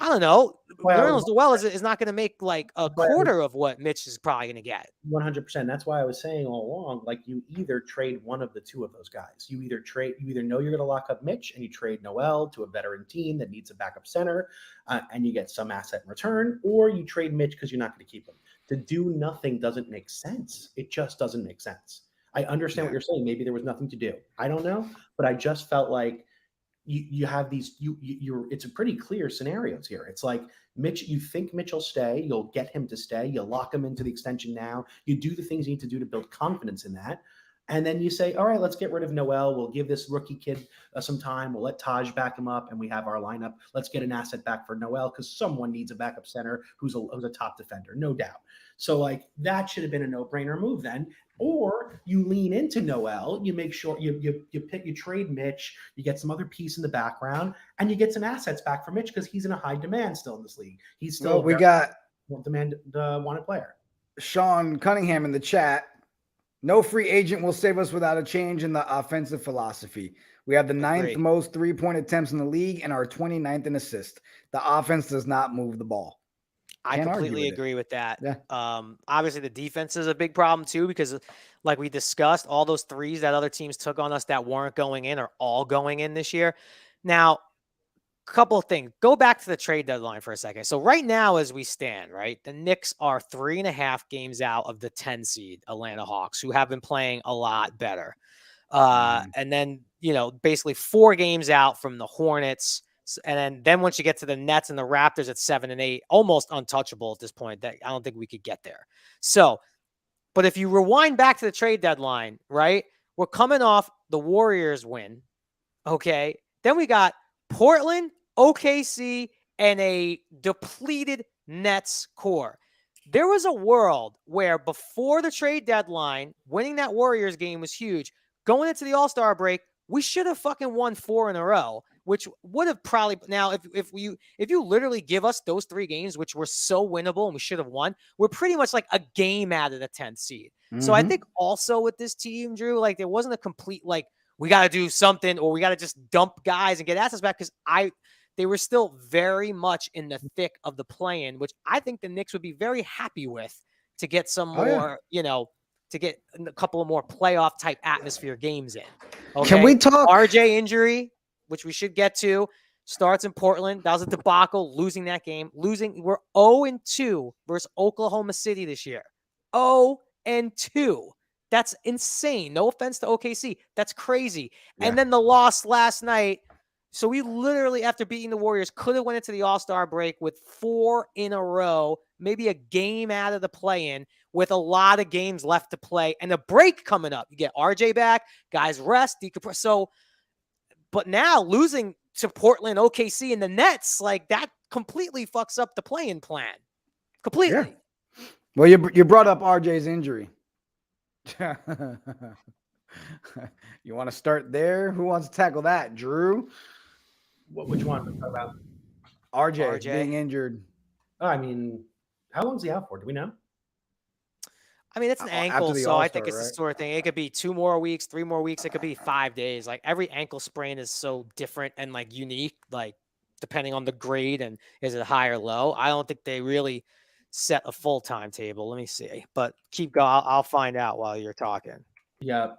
C: I don't know. Nerlens Noel is not going to make like a quarter of what Mitch is probably going to get.
B: 100%. That's why I was saying all along, like you either trade one of the two of those guys. You either know you're going to lock up Mitch and you trade Noel to a veteran team that needs a backup center and you get some asset in return, or you trade Mitch because you're not going to keep him. To do nothing doesn't make sense. It just doesn't make sense. I understand what you're saying. Maybe there was nothing to do. I don't know, but I just felt like you have these, it's a pretty clear scenarios here. It's like Mitch, you think Mitch will stay, you'll get him to stay, you'll lock him into the extension now, you do the things you need to do to build confidence in that. And then you say, all right, let's get rid of Noel. We'll give this rookie kid some time. We'll let Taj back him up, and we have our lineup. Let's get an asset back for Noel because someone needs a backup center who's a top defender, no doubt. So like that should have been a no-brainer move then. Or you lean into Noel, you make sure you trade Mitch, you get some other piece in the background, and you get some assets back for Mitch because he's in a high demand still in this league. He's still
D: we got
B: wanted player.
D: Sean Cunningham in the chat No free agent will save us without a change in the offensive philosophy. We have the ninth most three-point attempts in the league and are 29th in assists. The offense does not move the ball.
C: I completely agree with that. Yeah. Obviously, the defense is a big problem too, because like we discussed, all those threes that other teams took on us that weren't going in are all going in this year. Now, a couple of things. Go back to the trade deadline for a second. So right now, as we stand, right, the Knicks are 3.5 games out of the 10 seed Atlanta Hawks, who have been playing a lot better. And then, basically 4 games out from the Hornets. And then once you get to the Nets and the Raptors at 7 and 8, almost untouchable at this point. I don't think we could get there. So, but if you rewind back to the trade deadline, right, we're coming off the Warriors win. Okay. Then we got Portland, OKC, and a depleted Nets core. There was a world where before the trade deadline, winning that Warriors game was huge. Going into the All-Star break, we should have fucking won 4 in a row, which would have probably now if you literally give us those 3 games, which were so winnable and we should have won, we're pretty much like a game out of the 10th seed. So I think also with this team, Drew, like there wasn't a complete like we got to do something or we got to just dump guys and get assets back because they were still very much in the thick of the play-in, which I think the Knicks would be very happy with to get some more, to get a couple of more playoff type atmosphere games in. Okay?
D: Can we talk
C: RJ injury, which we should get to, starts in Portland. That was a debacle, losing that game. We're 0-2 versus Oklahoma City this year. 0-2. That's insane. No offense to OKC. That's crazy. Yeah. And then the loss last night. So we literally, after beating the Warriors, could have went into the All-Star break with 4 in a row, maybe a game out of the play-in with a lot of games left to play and a break coming up. You get RJ back, guys rest, decompress. So, but now losing to Portland, OKC, and the Nets, like that completely fucks up the play-in plan. Completely.
D: Yeah. Well, you brought up RJ's injury. You want to start there? Who wants to tackle that? Drew?
B: Which one? Talk about
D: RJ being injured.
B: Oh, I mean, how long is he out for? Do we know?
C: I mean, it's an ankle, so I think it's the sort of thing. It could be 2 more weeks, 3 more weeks. It could be 5 days. Like every ankle sprain is so different and like unique, like depending on the grade and is it high or low. I don't think they really set a full timetable. Let me see, but keep going. I'll find out while you're talking.
B: Yeah.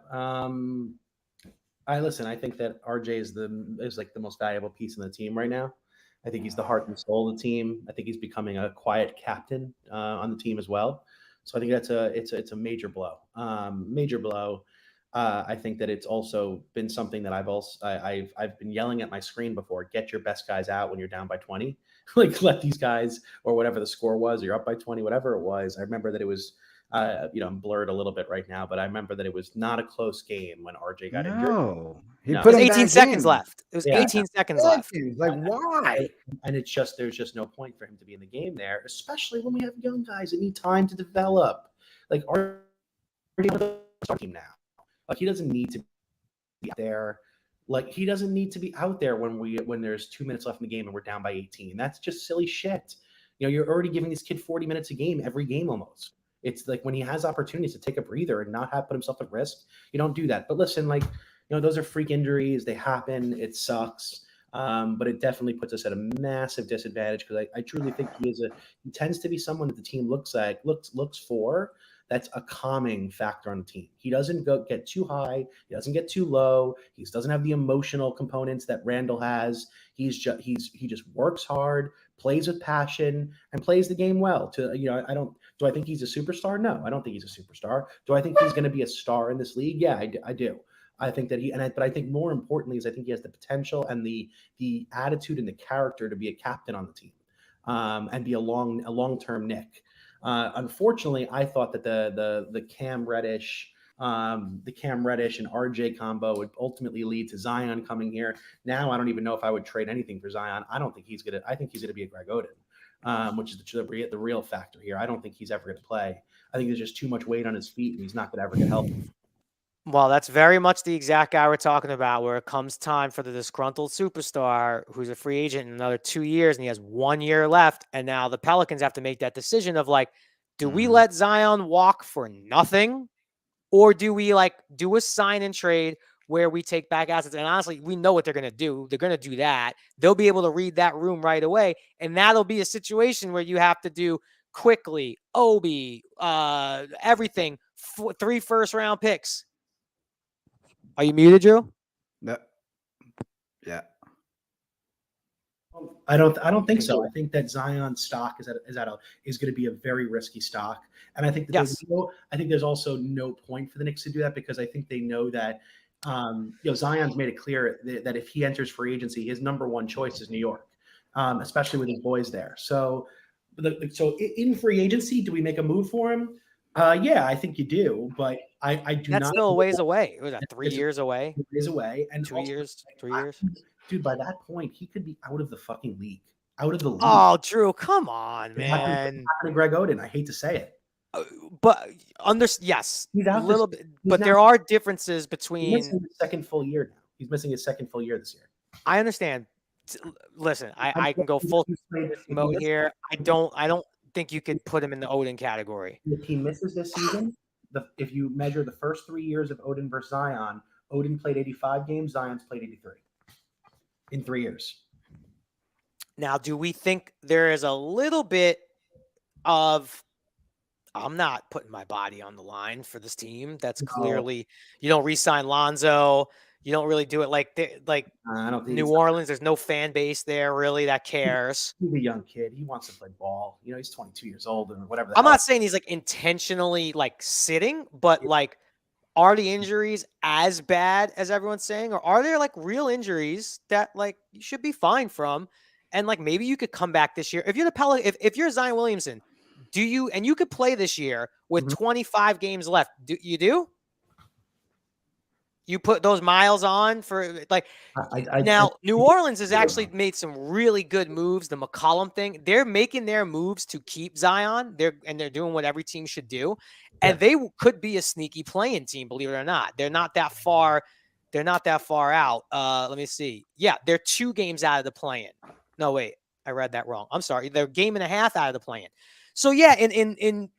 B: I think that RJ is like the most valuable piece in the team right now. I think he's the heart and soul of the team. I think he's becoming a quiet captain on the team as well. So I think it's a major blow. Major blow. I think that it's also been something that I've been yelling at my screen before. Get your best guys out when you're down by 20. Like let these guys, or whatever the score was, or you're up by 20, whatever it was. I remember that it was I'm blurred a little bit right now, but I remember that it was not a close game when RJ got injured.
C: He put 18 seconds left. It was 18 seconds left.
D: Like, why?
B: And there's just no point for him to be in the game there, especially when we have young guys that need time to develop. Like RJ on the team now. Like he doesn't need to be out there. Like he doesn't need to be out there when there's 2 minutes left in the game and we're down by 18. That's just silly shit. You're already giving this kid 40 minutes a game every game almost. It's like when he has opportunities to take a breather and not put himself at risk, you don't do that. But listen, those are freak injuries. They happen. It sucks. But it definitely puts us at a massive disadvantage because I truly think he tends to be someone that the team looks for. That's a calming factor on the team. He doesn't get too high. He doesn't get too low. He doesn't have the emotional components that Randall has. He just works hard, plays with passion, and plays the game well. Do I think he's a superstar? No, I don't think he's a superstar. Do I think he's going to be a star in this league? Yeah, I do. I think that but I think more importantly is I think he has the potential and the attitude and the character to be a captain on the team, and be a long-term Knick. Unfortunately, I thought that the Cam Reddish and RJ combo would ultimately lead to Zion coming here. Now I don't even know if I would trade anything for Zion. I think he's gonna be a Greg Oden, which is the real factor here. I don't think he's ever gonna play. I think there's just too much weight on his feet, and he's not gonna ever get help.
C: Well, that's very much the exact guy we're talking about, where it comes time for the disgruntled superstar who's a free agent in another 2 years and he has 1 year left. And now the Pelicans have to make that decision of like, do we let Zion walk for nothing? Or do we like do a sign and trade where we take back assets? And honestly, we know what they're going to do. They're going to do that. They'll be able to read that room right away. And that'll be a situation where you have to do quickly, Obi, everything, 3 first-round picks. Are you muted, Drew?
D: No. Yeah.
B: I don't think so. I think that Zion's stock is going to be a very risky stock, and I think that there's also no point for the Knicks to do that, because I think they know that Zion's made it clear that if he enters free agency, his number one choice is New York, especially with his boys there. So in free agency, do we make a move for him? Yeah, I think you do, but I do not.
C: That's still a ways away. It was 3 years away.
B: 3 years away, and
C: 2 years, 3 years.
B: Dude, by that point, he could be out of the fucking league. Out of the league.
C: Oh, Drew, come on, man.
B: Happened to Greg Oden. I hate to say it.
C: But yes,
B: He's
C: a
B: out
C: little bit. But there are differences between.
B: He's missing his second full year now. He's missing his second full year this year.
C: I understand. Listen, I can go full mode here. I don't think you could put him in the Oden category.
B: If he misses this season, if you measure the first 3 years of Oden versus Zion, Oden played 85 games, Zion's played 83 in 3 years.
C: Now, do we think there is a little bit of I'm not putting my body on the line for this team? That's clearly you don't re-sign Lonzo. You don't really do it like
B: I don't think
C: New Orleans. There's no fan base there really that cares.
B: He's a young kid. He wants to play ball. He's 22 years old and whatever.
C: I'm not saying he's like intentionally like sitting, but like, are the injuries as bad as everyone's saying, or are there like real injuries that like you should be fine from? And like maybe you could come back this year if you're the if you're Zion Williamson, and you could play this year with 25 games left. Do you put those miles on for like New Orleans has actually made some really good moves. The McCollum thing, they're making their moves to keep Zion. They're doing what every team should do. And they could be a sneaky playing team, believe it or not. They're not that far. They're not that far out. Let me see. Yeah, they're 2 games out of the play-in. No, wait, I read that wrong. I'm sorry. They're a game and a half out of the play-in. So yeah, in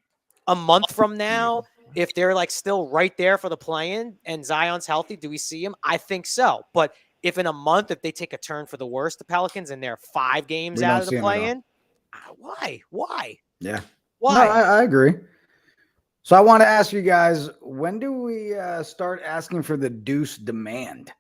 C: a month from now, if they're like still right there for the play-in and Zion's healthy, do we see him? I think so. But if in a month, if they take a turn for the worse, the Pelicans, and they're 5 games out of the play-in, why?
D: Yeah.
C: Why?
D: No, I agree. So I want to ask you guys, when do we start asking for the Deuce demand?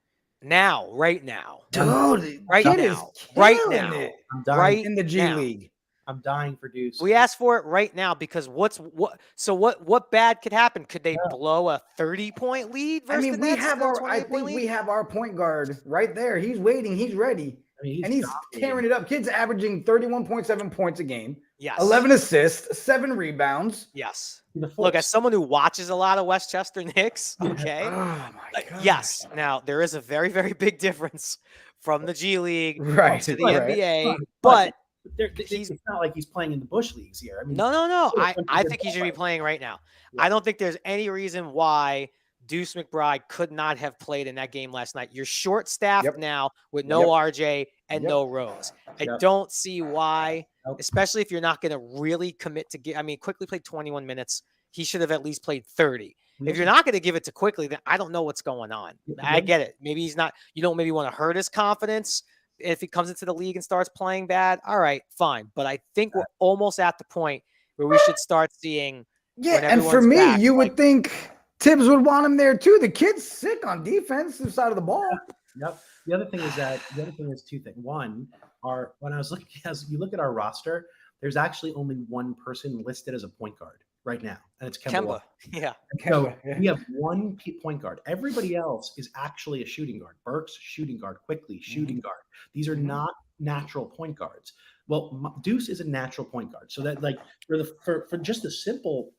C: Now, right now.
D: Dude,
C: right now. Right now.
B: I'm dying.
C: Right
D: in the G League.
B: I'm dying for Deuce.
C: We asked for it right now because what bad could happen? Could they blow a 30-point lead versus the Nets?
D: I think we have our point guard right there. He's waiting. He's ready. He's tearing it up. Kid's averaging 31.7 points a game.
C: Yes.
D: 11 assists, 7 rebounds.
C: Yes. Look, as someone who watches a lot of Westchester Knicks, okay?
D: Oh, my God.
C: Yes. Now, there is a very, very big difference from the G League to the NBA, but
B: it's not like he's playing in the Bush leagues here.
C: No. I think he should be playing right now. Yeah. I don't think there's any reason why Deuce McBride could not have played in that game last night. You're short-staffed now with no RJ and no Rose. I don't see why, especially if you're not going to really commit to get. Quickly played 21 minutes. He should have at least played 30. If you're not going to give it to Quickly, then I don't know what's going on. I get it. Maybe he's not. You don't maybe want to hurt his confidence if he comes into the league and starts playing bad. All right, fine. But I think we're almost at the point where we should start seeing.
D: Yeah, and for me, you would think Tibbs would want him there too. The kid's sick on defensive side of the ball.
B: Yep. The other thing is 2 things. One, when I was looking, as you look at our roster, there's actually only one person listed as a point guard right now, and it's Kemba.
C: Yeah.
B: So we have 1 point guard. Everybody else is actually a shooting guard. Burks, shooting guard. Quickly, shooting guard. These are not natural point guards. Well, Deuce is a natural point guard. So that for just the simple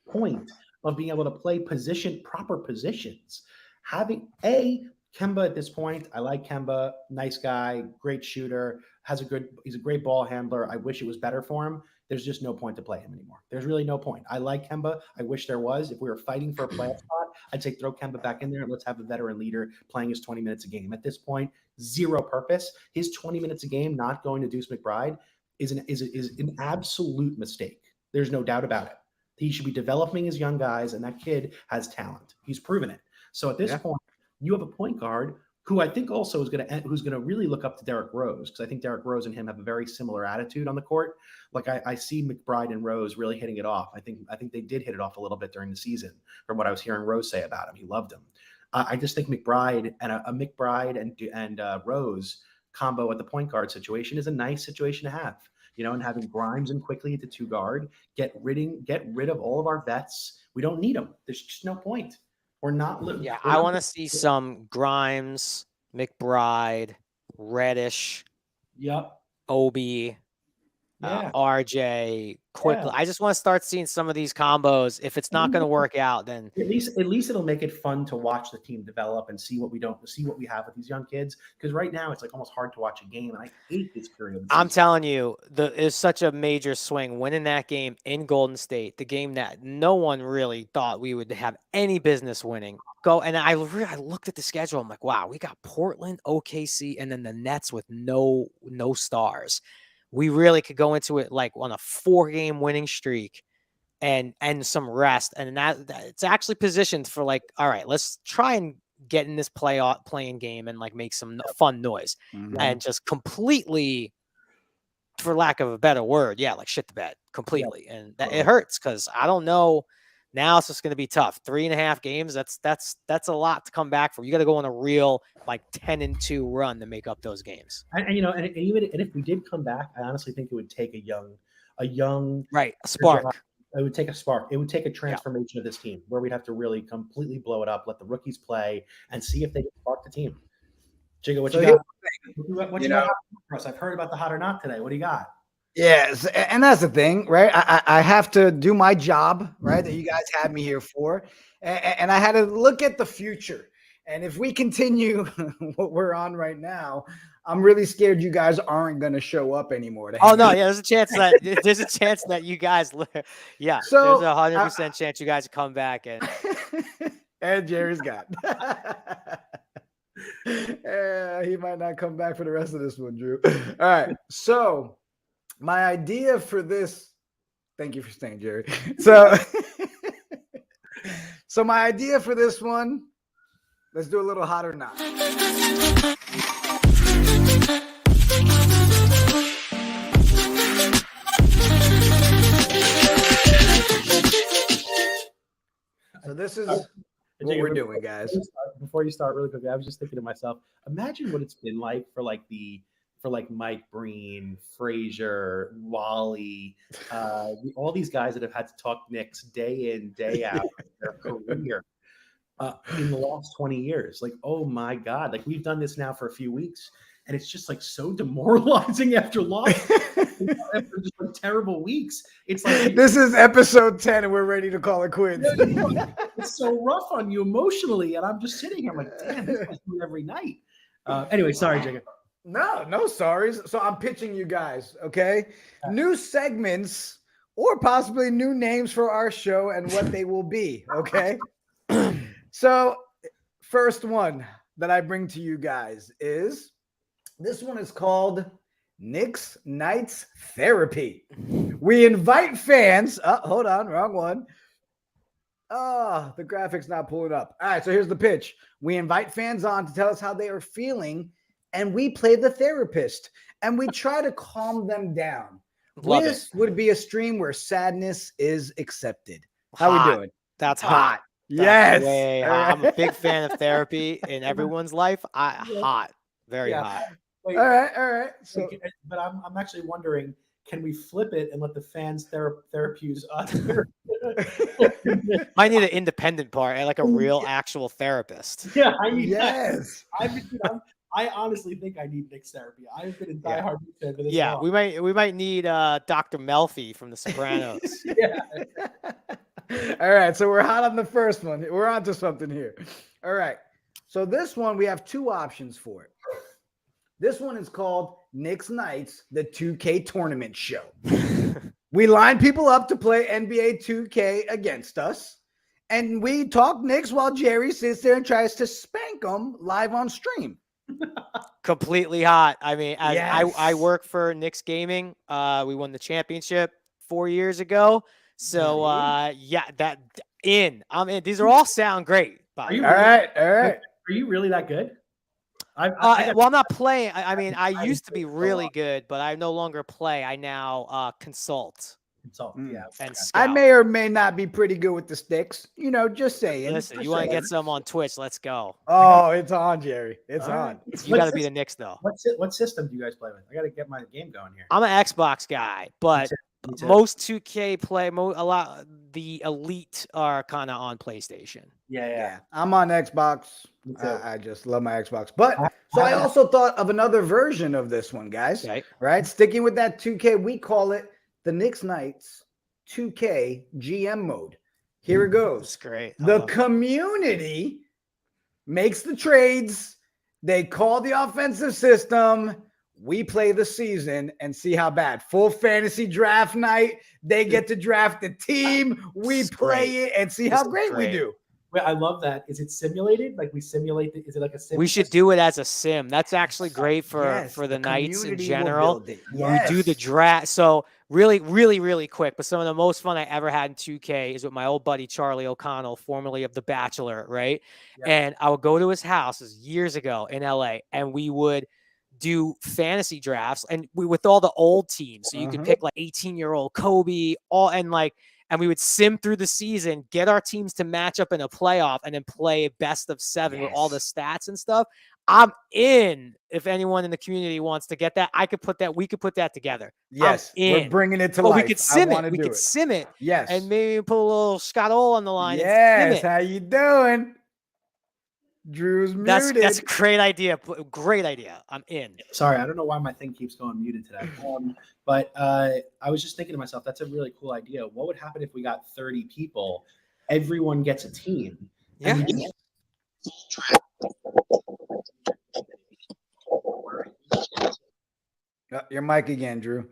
B: point of being able to play proper positions, having Kemba at this point, I like Kemba, nice guy, great shooter, he's a great ball handler. I wish it was better for him. There's just no point to play him anymore. There's really no point. I like Kemba. I wish there was. If we were fighting for a playoff spot, I'd say throw Kemba back in there and let's have a veteran leader playing his 20 minutes a game. At this point, zero purpose. His 20 minutes a game not going to Deuce McBride is an absolute mistake. There's no doubt about it. He should be developing his young guys, and that kid has talent. He's proven it. So at this point, you have a point guard who I think also is who's going to really look up to Derrick Rose, because I think Derrick Rose and him have a very similar attitude on the court. Like I see McBride and Rose really hitting it off. I think they did hit it off a little bit during the season from what I was hearing Rose say about him. He loved him. I just think McBride and a McBride and Rose combo at the point guard situation is a nice situation to have. And having Grimes and Quickly at the 2 guard, get rid of all of our vets. We don't need them. There's just no point. We're not.
C: Yeah, I want to see some Grimes, McBride, Reddish, Obi, RJ, Quickly. I just want to start seeing some of these combos. If it's not going to work out, then
B: at least it'll make it fun to watch the team develop and see what we have with these young kids. Because right now it's like almost hard to watch a game, and I hate this period.
C: I'm telling you, it's such a major swing winning that game in Golden State, the game that no one really thought we would have any business winning. And I looked at the schedule. I'm like, wow, we got Portland, OKC, and then the Nets with no stars. We really could go into it like on a 4-game winning streak and some rest. And that it's actually positioned for like, all right, let's try and get in this playing game and like make some fun noise and just completely, for lack of a better word, like shit the bed completely. And it hurts because I don't know. Now it's just going to be tough. 3.5 games. That's a lot to come back from. You got to go on a real like 10-2 run to make up those games.
B: And even if we did come back, I honestly think it would take a young
C: spark.
B: It would take a spark. It would take a transformation of this team where we'd have to really completely blow it up, let the rookies play, and see if they can spark the team. Jigga, what you got? What you got for us? I've heard about the hot or not today. What do you got?
D: Yes, and that's the thing, right? I have to do my job, right, that you guys had me here for, and I had to look at the future. And if we continue what we're on right now, I'm really scared you guys aren't going to show up anymore.
C: There's a chance that you guys, so there's a 100% chance you guys come back
D: and Jerry's got. He might not come back for the rest of this one, Drew. All right, so. My idea for this, thank you for staying, Jerry. So my idea for this one, let's do a little hot or not. So this is what we're doing, guys.
B: Before you start really quickly, I was just thinking to myself, imagine what it's been like for Mike Breen, Frazier, Wally, all these guys that have had to talk Knicks day in, day out their career in the last 20 years. Like, oh my God, like we've done this now for a few weeks, and it's just like so demoralizing after loss, after just like terrible weeks. It's like
D: this is episode 10, and we're ready to call it quits.
B: It's so rough on you emotionally, and I'm just sitting here like, damn, this is every night. Anyway, sorry, Jigga.
D: No sorries. So I'm pitching you guys, okay? New segments or possibly new names for our show and what they will be, okay? So first one that I bring to you guys is, this one is called Knicks Nights Therapy. We invite fans. Hold on, wrong one. The graphics not pulling up. All right, so here's the pitch. We invite fans on to tell us how they are feeling, and we play the therapist, and we try to calm them down. This would be a stream where sadness is accepted. How we doing?
C: That's hot.
D: Yes.
C: Hot. I'm a big fan of therapy in everyone's life. Hot. Very hot.
B: Wait,
D: all right. So,
B: but I'm actually wondering, can we flip it and let the fans therapies us?
C: I need an independent part, like a real actual therapist.
B: Yeah, I need
D: yes.
B: that. I honestly think I need Knicks therapy. I've been a diehard fan for this.
C: Yeah, we might need Dr. Melfi from The Sopranos.
B: Yeah.
D: All right, so we're hot on the first one. We're on to something here. All right, so this one we have 2 options for it. This one is called Knicks Nights, the 2K tournament show. We line people up to play NBA 2K against us, and we talk Knicks while Jerry sits there and tries to spank them live on stream.
C: Completely hot. I mean, I work for Knicks Gaming. We won the championship 4 years ago. So yeah, I'm in. These are all sound great.
B: Are you
D: All right.
B: Are you really that good?
C: Well, I'm not playing. I mean, I used to be really good, but I no longer play. I now consult.
B: Yeah.
C: And
A: I
C: scout.
A: may or may not be pretty good with the sticks. Just saying.
C: Listen, you want to get some on Twitch? Let's go.
A: Oh, it's on, Jerry. It's
B: All
A: on.
B: right.
C: You got to be the Knicks, though.
B: What system do you guys play with? I got to get my game going here.
C: I'm an Xbox guy, but
B: Me too.
C: most 2K play the elite are kind of on PlayStation.
B: Yeah.
A: I'm on Xbox.
B: Me too.
A: I just love my Xbox. But so I also thought of another version of this one, guys. Right? Sticking with that 2K, we call it the Knicks Knights 2K GM mode. Here it goes.
C: That's great.
A: The community makes the trades. They call the offensive system. We play the season and see how bad. Full fantasy draft night. They get to draft the team. We play it and see how great we do.
B: Wait, I love that. Is it simulated? Like we simulate it? Is it like a sim?
C: We should do it as a sim. That's actually great for the Knights in general. We do the draft. So really, really, really quick. But some of the most fun I ever had in 2K is with my old buddy Charlie O'Connell, formerly of The Bachelor, right? Yep. And I would go to his house years ago in LA, and we would do fantasy drafts, and with all the old teams. So you could pick like 18-year-old Kobe, and we would sim through the season, get our teams to match up in a playoff, and then play best of 7 with all the stats and stuff. I'm in. If anyone in the community wants to get that, we could put that together.
A: Yes, we're bringing it to life.
C: We could sim it. We could sim it.
A: Yes.
C: And maybe put a little Scott Ole on the line.
A: Yes. How you doing? Drew's muted.
C: That's a great idea. Great idea. I'm in.
B: Sorry, I don't know why my thing keeps going muted today. But I was just thinking to myself, that's a really cool idea. What would happen if we got 30 people? Everyone gets a team.
C: Yeah.
A: Your mic again, Drew.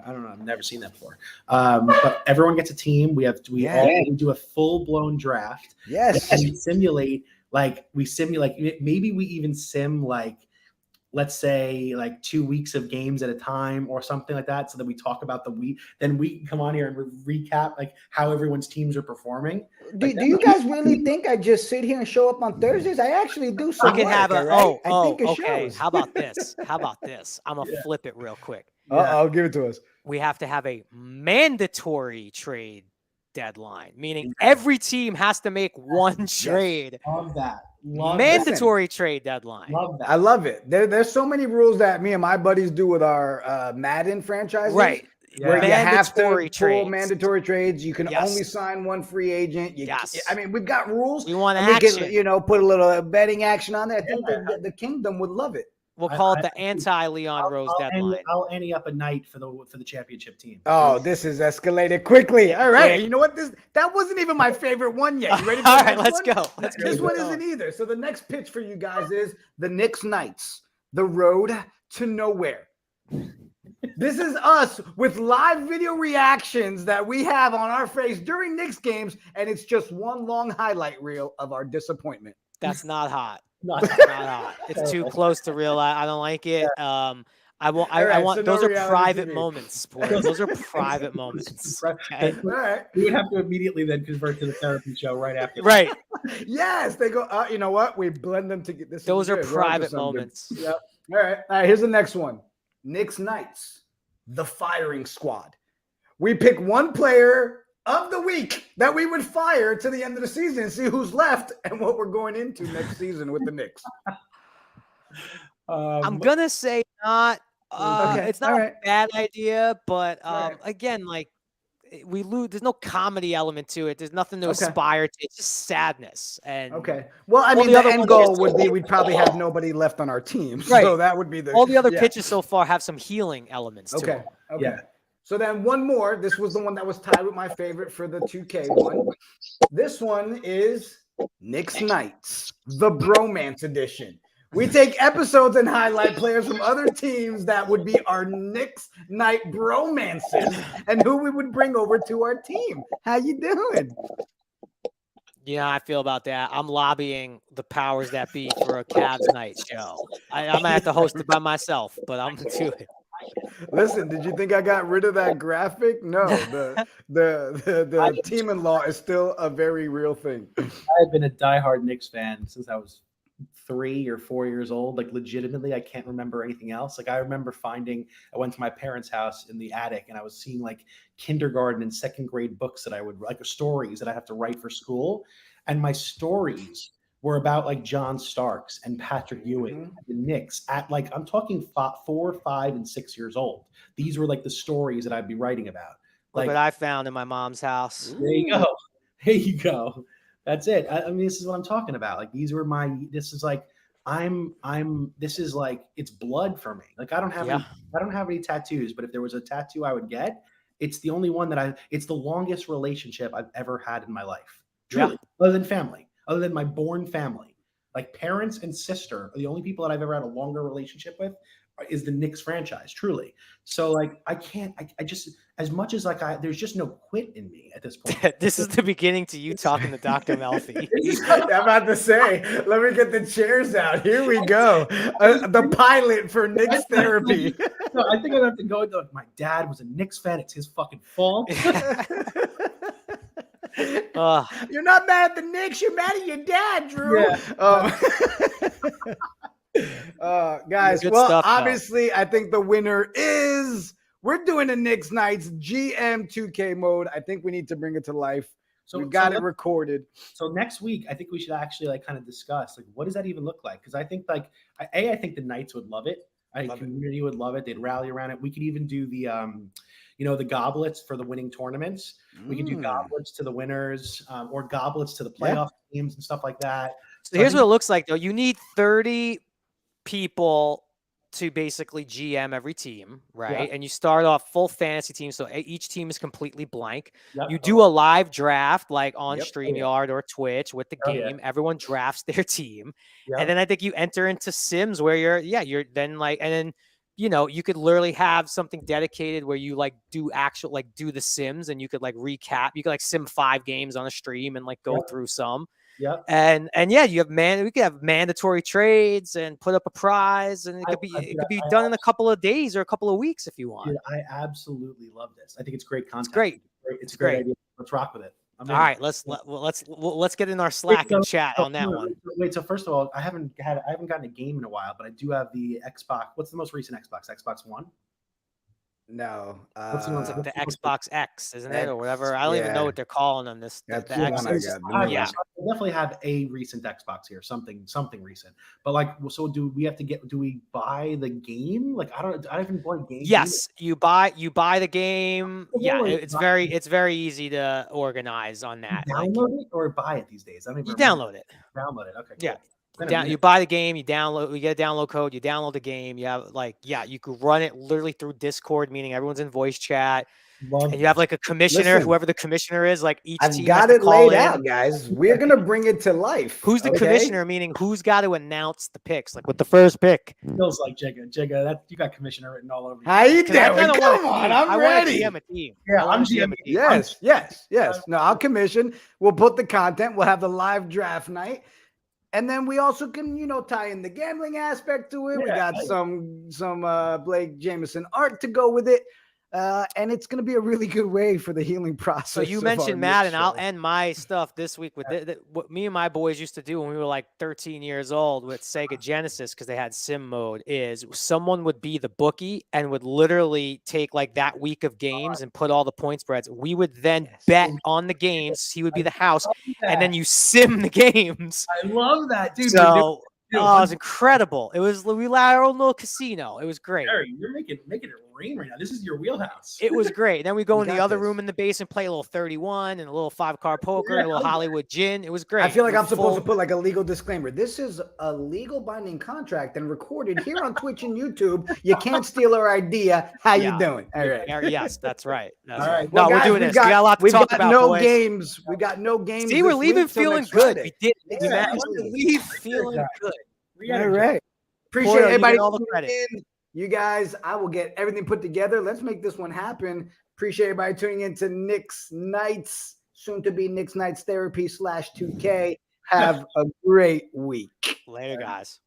B: I don't know. I've never seen that before. But everyone gets a team. We do a full-blown draft.
A: Yes.
B: And we simulate. Maybe we even sim let's say 2 weeks of games at a time or something like that, so that we talk about the week. Then we come on here and recap how everyone's teams are performing.
A: Do you guys really think I just sit here and show up on Thursdays? I actually do some work.
C: Okay. How about this? I'm gonna flip it real quick.
A: I'll give it to us.
C: We have to have a mandatory trade deadline, meaning every team has to make one trade.
B: Love that.
C: Mandatory trade deadline.
B: Love that.
A: I love it. There's so many rules that me and my buddies do with our Madden franchises.
C: Right.
A: Where you have to pull mandatory trades. You can only sign one free agent. I mean, we've got rules.
C: We want action.
A: We can, put a little betting action on there. I think the Kingdom would love it.
C: We'll call it the anti-Leon Rose deadline.
B: I'll ante up a night for the championship team.
A: Oh, this has escalated quickly. All right. You know what? That wasn't even my favorite one yet. You ready for
C: All right, let's go.
A: This one isn't either. So the next pitch for you guys is the Knicks Knights, the road to nowhere. This is us with live video reactions that we have on our face during Knicks games, and it's just one long highlight reel of our disappointment.
C: That's not hot. Not hot. It's too close to real life. I don't like it. I want those are private moments. Those are private moments. Okay?
B: All right. We would have to immediately then convert to the therapy show right after.
C: Right.
A: Yes, they go. You know what? We blend them together.
C: Those are private moments.
A: Yep. All right. Here's the next one. Knicks Knights, the firing squad. We pick one player of the week that we would fire to the end of the season and see who's left and what we're going into next season with the Knicks.
C: I'm gonna say not. It's not a bad idea, but again, we lose. There's no comedy element to it. There's nothing to aspire to. It's just sadness. And
A: well, I mean, the end goal would be we'd probably have nobody left on our team.
C: Right.
A: So that would be
C: all the other pitches so far have some healing elements to them.
A: Okay. So then one more. This was the one that was tied with my favorite for the 2K one. This one is Knicks Knights, the Bromance Edition. We take episodes and highlight players from other teams that would be our Knicks Night bromances and who we would bring over to our team. How you doing?
C: Yeah, I feel about that. I'm lobbying the powers that be for a Cavs night show. I'm gonna have to host it by myself, but I'm gonna do it.
D: Listen, did you think I got rid of that graphic? No, the team-in-law is still a very real thing.
B: I've been a diehard Knicks fan since I was 3 or 4 years old. Like legitimately, I can't remember anything else. Like I remember I went to my parents' house in the attic and I was seeing like kindergarten and second grade books that I would like stories that I have to write for school. And my stories were about like John Starks and Patrick Ewing and the Knicks at like, I'm talking 4, 5, and 6 years old. These were like the stories that I'd be writing about.
C: Look
B: Like
C: what I found in my mom's house.
B: there you go. There you go. That's it. I mean, this is what I'm talking about. Like this is like, this is like, it's blood for me. Like I don't have any tattoos, but if there was a tattoo I would get, it's the only one it's the longest relationship I've ever had in my life. Truly, other than family, other than my born family, like parents and sister are the only people that I've ever had a longer relationship with is the Knicks franchise, truly. So like, I just, as much as like there's just no quit in me at this point.
C: This is the beginning to you talking to Dr. Melfi.
D: I'm about to say, let me get the chairs out. Here we go. The pilot for Knicks therapy.
B: No, I think I have to go with my dad was a Knicks fan. It's his fucking fault.
A: You're not mad at the Knicks. You're mad at your dad, Drew.
D: Guys,
C: Good
D: well,
C: stuff,
D: obviously, I think the winner is we're doing the Knicks Nights GM 2K mode. I think we need to bring it to life. So we got it recorded.
B: So next week, I think we should actually like kind of discuss like what does that even look like? Because I think like I think the Knights would love it. I think community would love it. They'd rally around it. We could even do the the goblets for the winning tournaments. We could do goblets to the winners or goblets to the playoff teams and stuff like that.
C: So here's what it looks like though. You need 30 people to basically GM every team, right? And you start off full fantasy team. So each team is completely blank. You do a live draft like on StreamYard or Twitch with the game. Everyone drafts their team. And then I think you enter into Sims where you're then like, and then, you could literally have something dedicated where you like do the Sims and you could like recap. You could like sim 5 games on a stream and like go through some. And you have we could have mandatory trades and put up a prize, and it could be done in a couple of days or a couple of weeks if you want.
B: Dude, I absolutely love this. I think it's great content.
C: It's great.
B: It's a great idea. Let's rock with it.
C: All right, let's get in our Slack and chat on that one.
B: Wait, so first of all, I haven't gotten a game in a while, but I do have the Xbox. What's the most recent Xbox? Xbox One?
D: No,
C: it's like the Xbox X, isn't it, or whatever? I don't even know what they're calling them.
D: That's
C: the X.
B: I definitely have a recent Xbox here, something recent. But like, so do we buy the game? Like, I haven't played games.
C: Yes, you buy the game. Yeah, it's very easy to organize on that.
B: Download it or buy it these days.
C: You download it.
B: Download it. Okay.
C: Yeah. You buy the game, you get a download code, you download the game. You have you could run it literally through Discord, meaning everyone's in voice chat. And you have like a commissioner, whoever the commissioner is, like each team.
D: I've got it laid out, guys. We're gonna bring it to life.
C: Who's the commissioner? Meaning who's got to announce the picks? Like with the first pick.
B: Feels like Jigga. That you got commissioner written all over you.
D: How you doing? Come on, I'm ready.
C: I'm a team.
B: Yeah, I'm GM.
D: Yes. No, I'll commission. We'll put the content. We'll have the live draft night. And then we also can, tie in the gambling aspect to it. We got some Blake Jameson art to go with it. And it's going to be a really good way for the healing process.
C: So you mentioned Matt, and I'll end my stuff this week with what me and my boys used to do when we were like 13 years old with Sega Genesis, because they had sim mode, is someone would be the bookie and would literally take like that week of games and put all the point spreads. We would then bet on the games. He would be the house, and then you sim the games.
B: I love that, dude.
C: So, it was incredible. We had our own little casino. It was great.
B: Jerry, you're making it rain right now. This is your wheelhouse.
C: It was great. Then we go in the other room in the basement, play a little 31 and a little 5-card poker, a little Hollywood gin. It was great.
D: I feel like I'm supposed to put like a legal disclaimer. This is a legal binding contract and recorded here on Twitch and YouTube. You can't steal our idea. How you doing? All right.
C: Yes, that's right. All
B: right.
C: No, we're doing this. We got a lot to talk about.
D: No games. We got no games.
C: See, we're leaving feeling good. We did.
D: We
C: leave feeling good.
D: All right. Appreciate everybody.
C: All the credit.
D: You guys, I will get everything put together. Let's make this one happen. Appreciate everybody tuning in to Knicks Nights, soon to be Knicks Nights Therapy /2K. Have a great week.
C: Later, guys.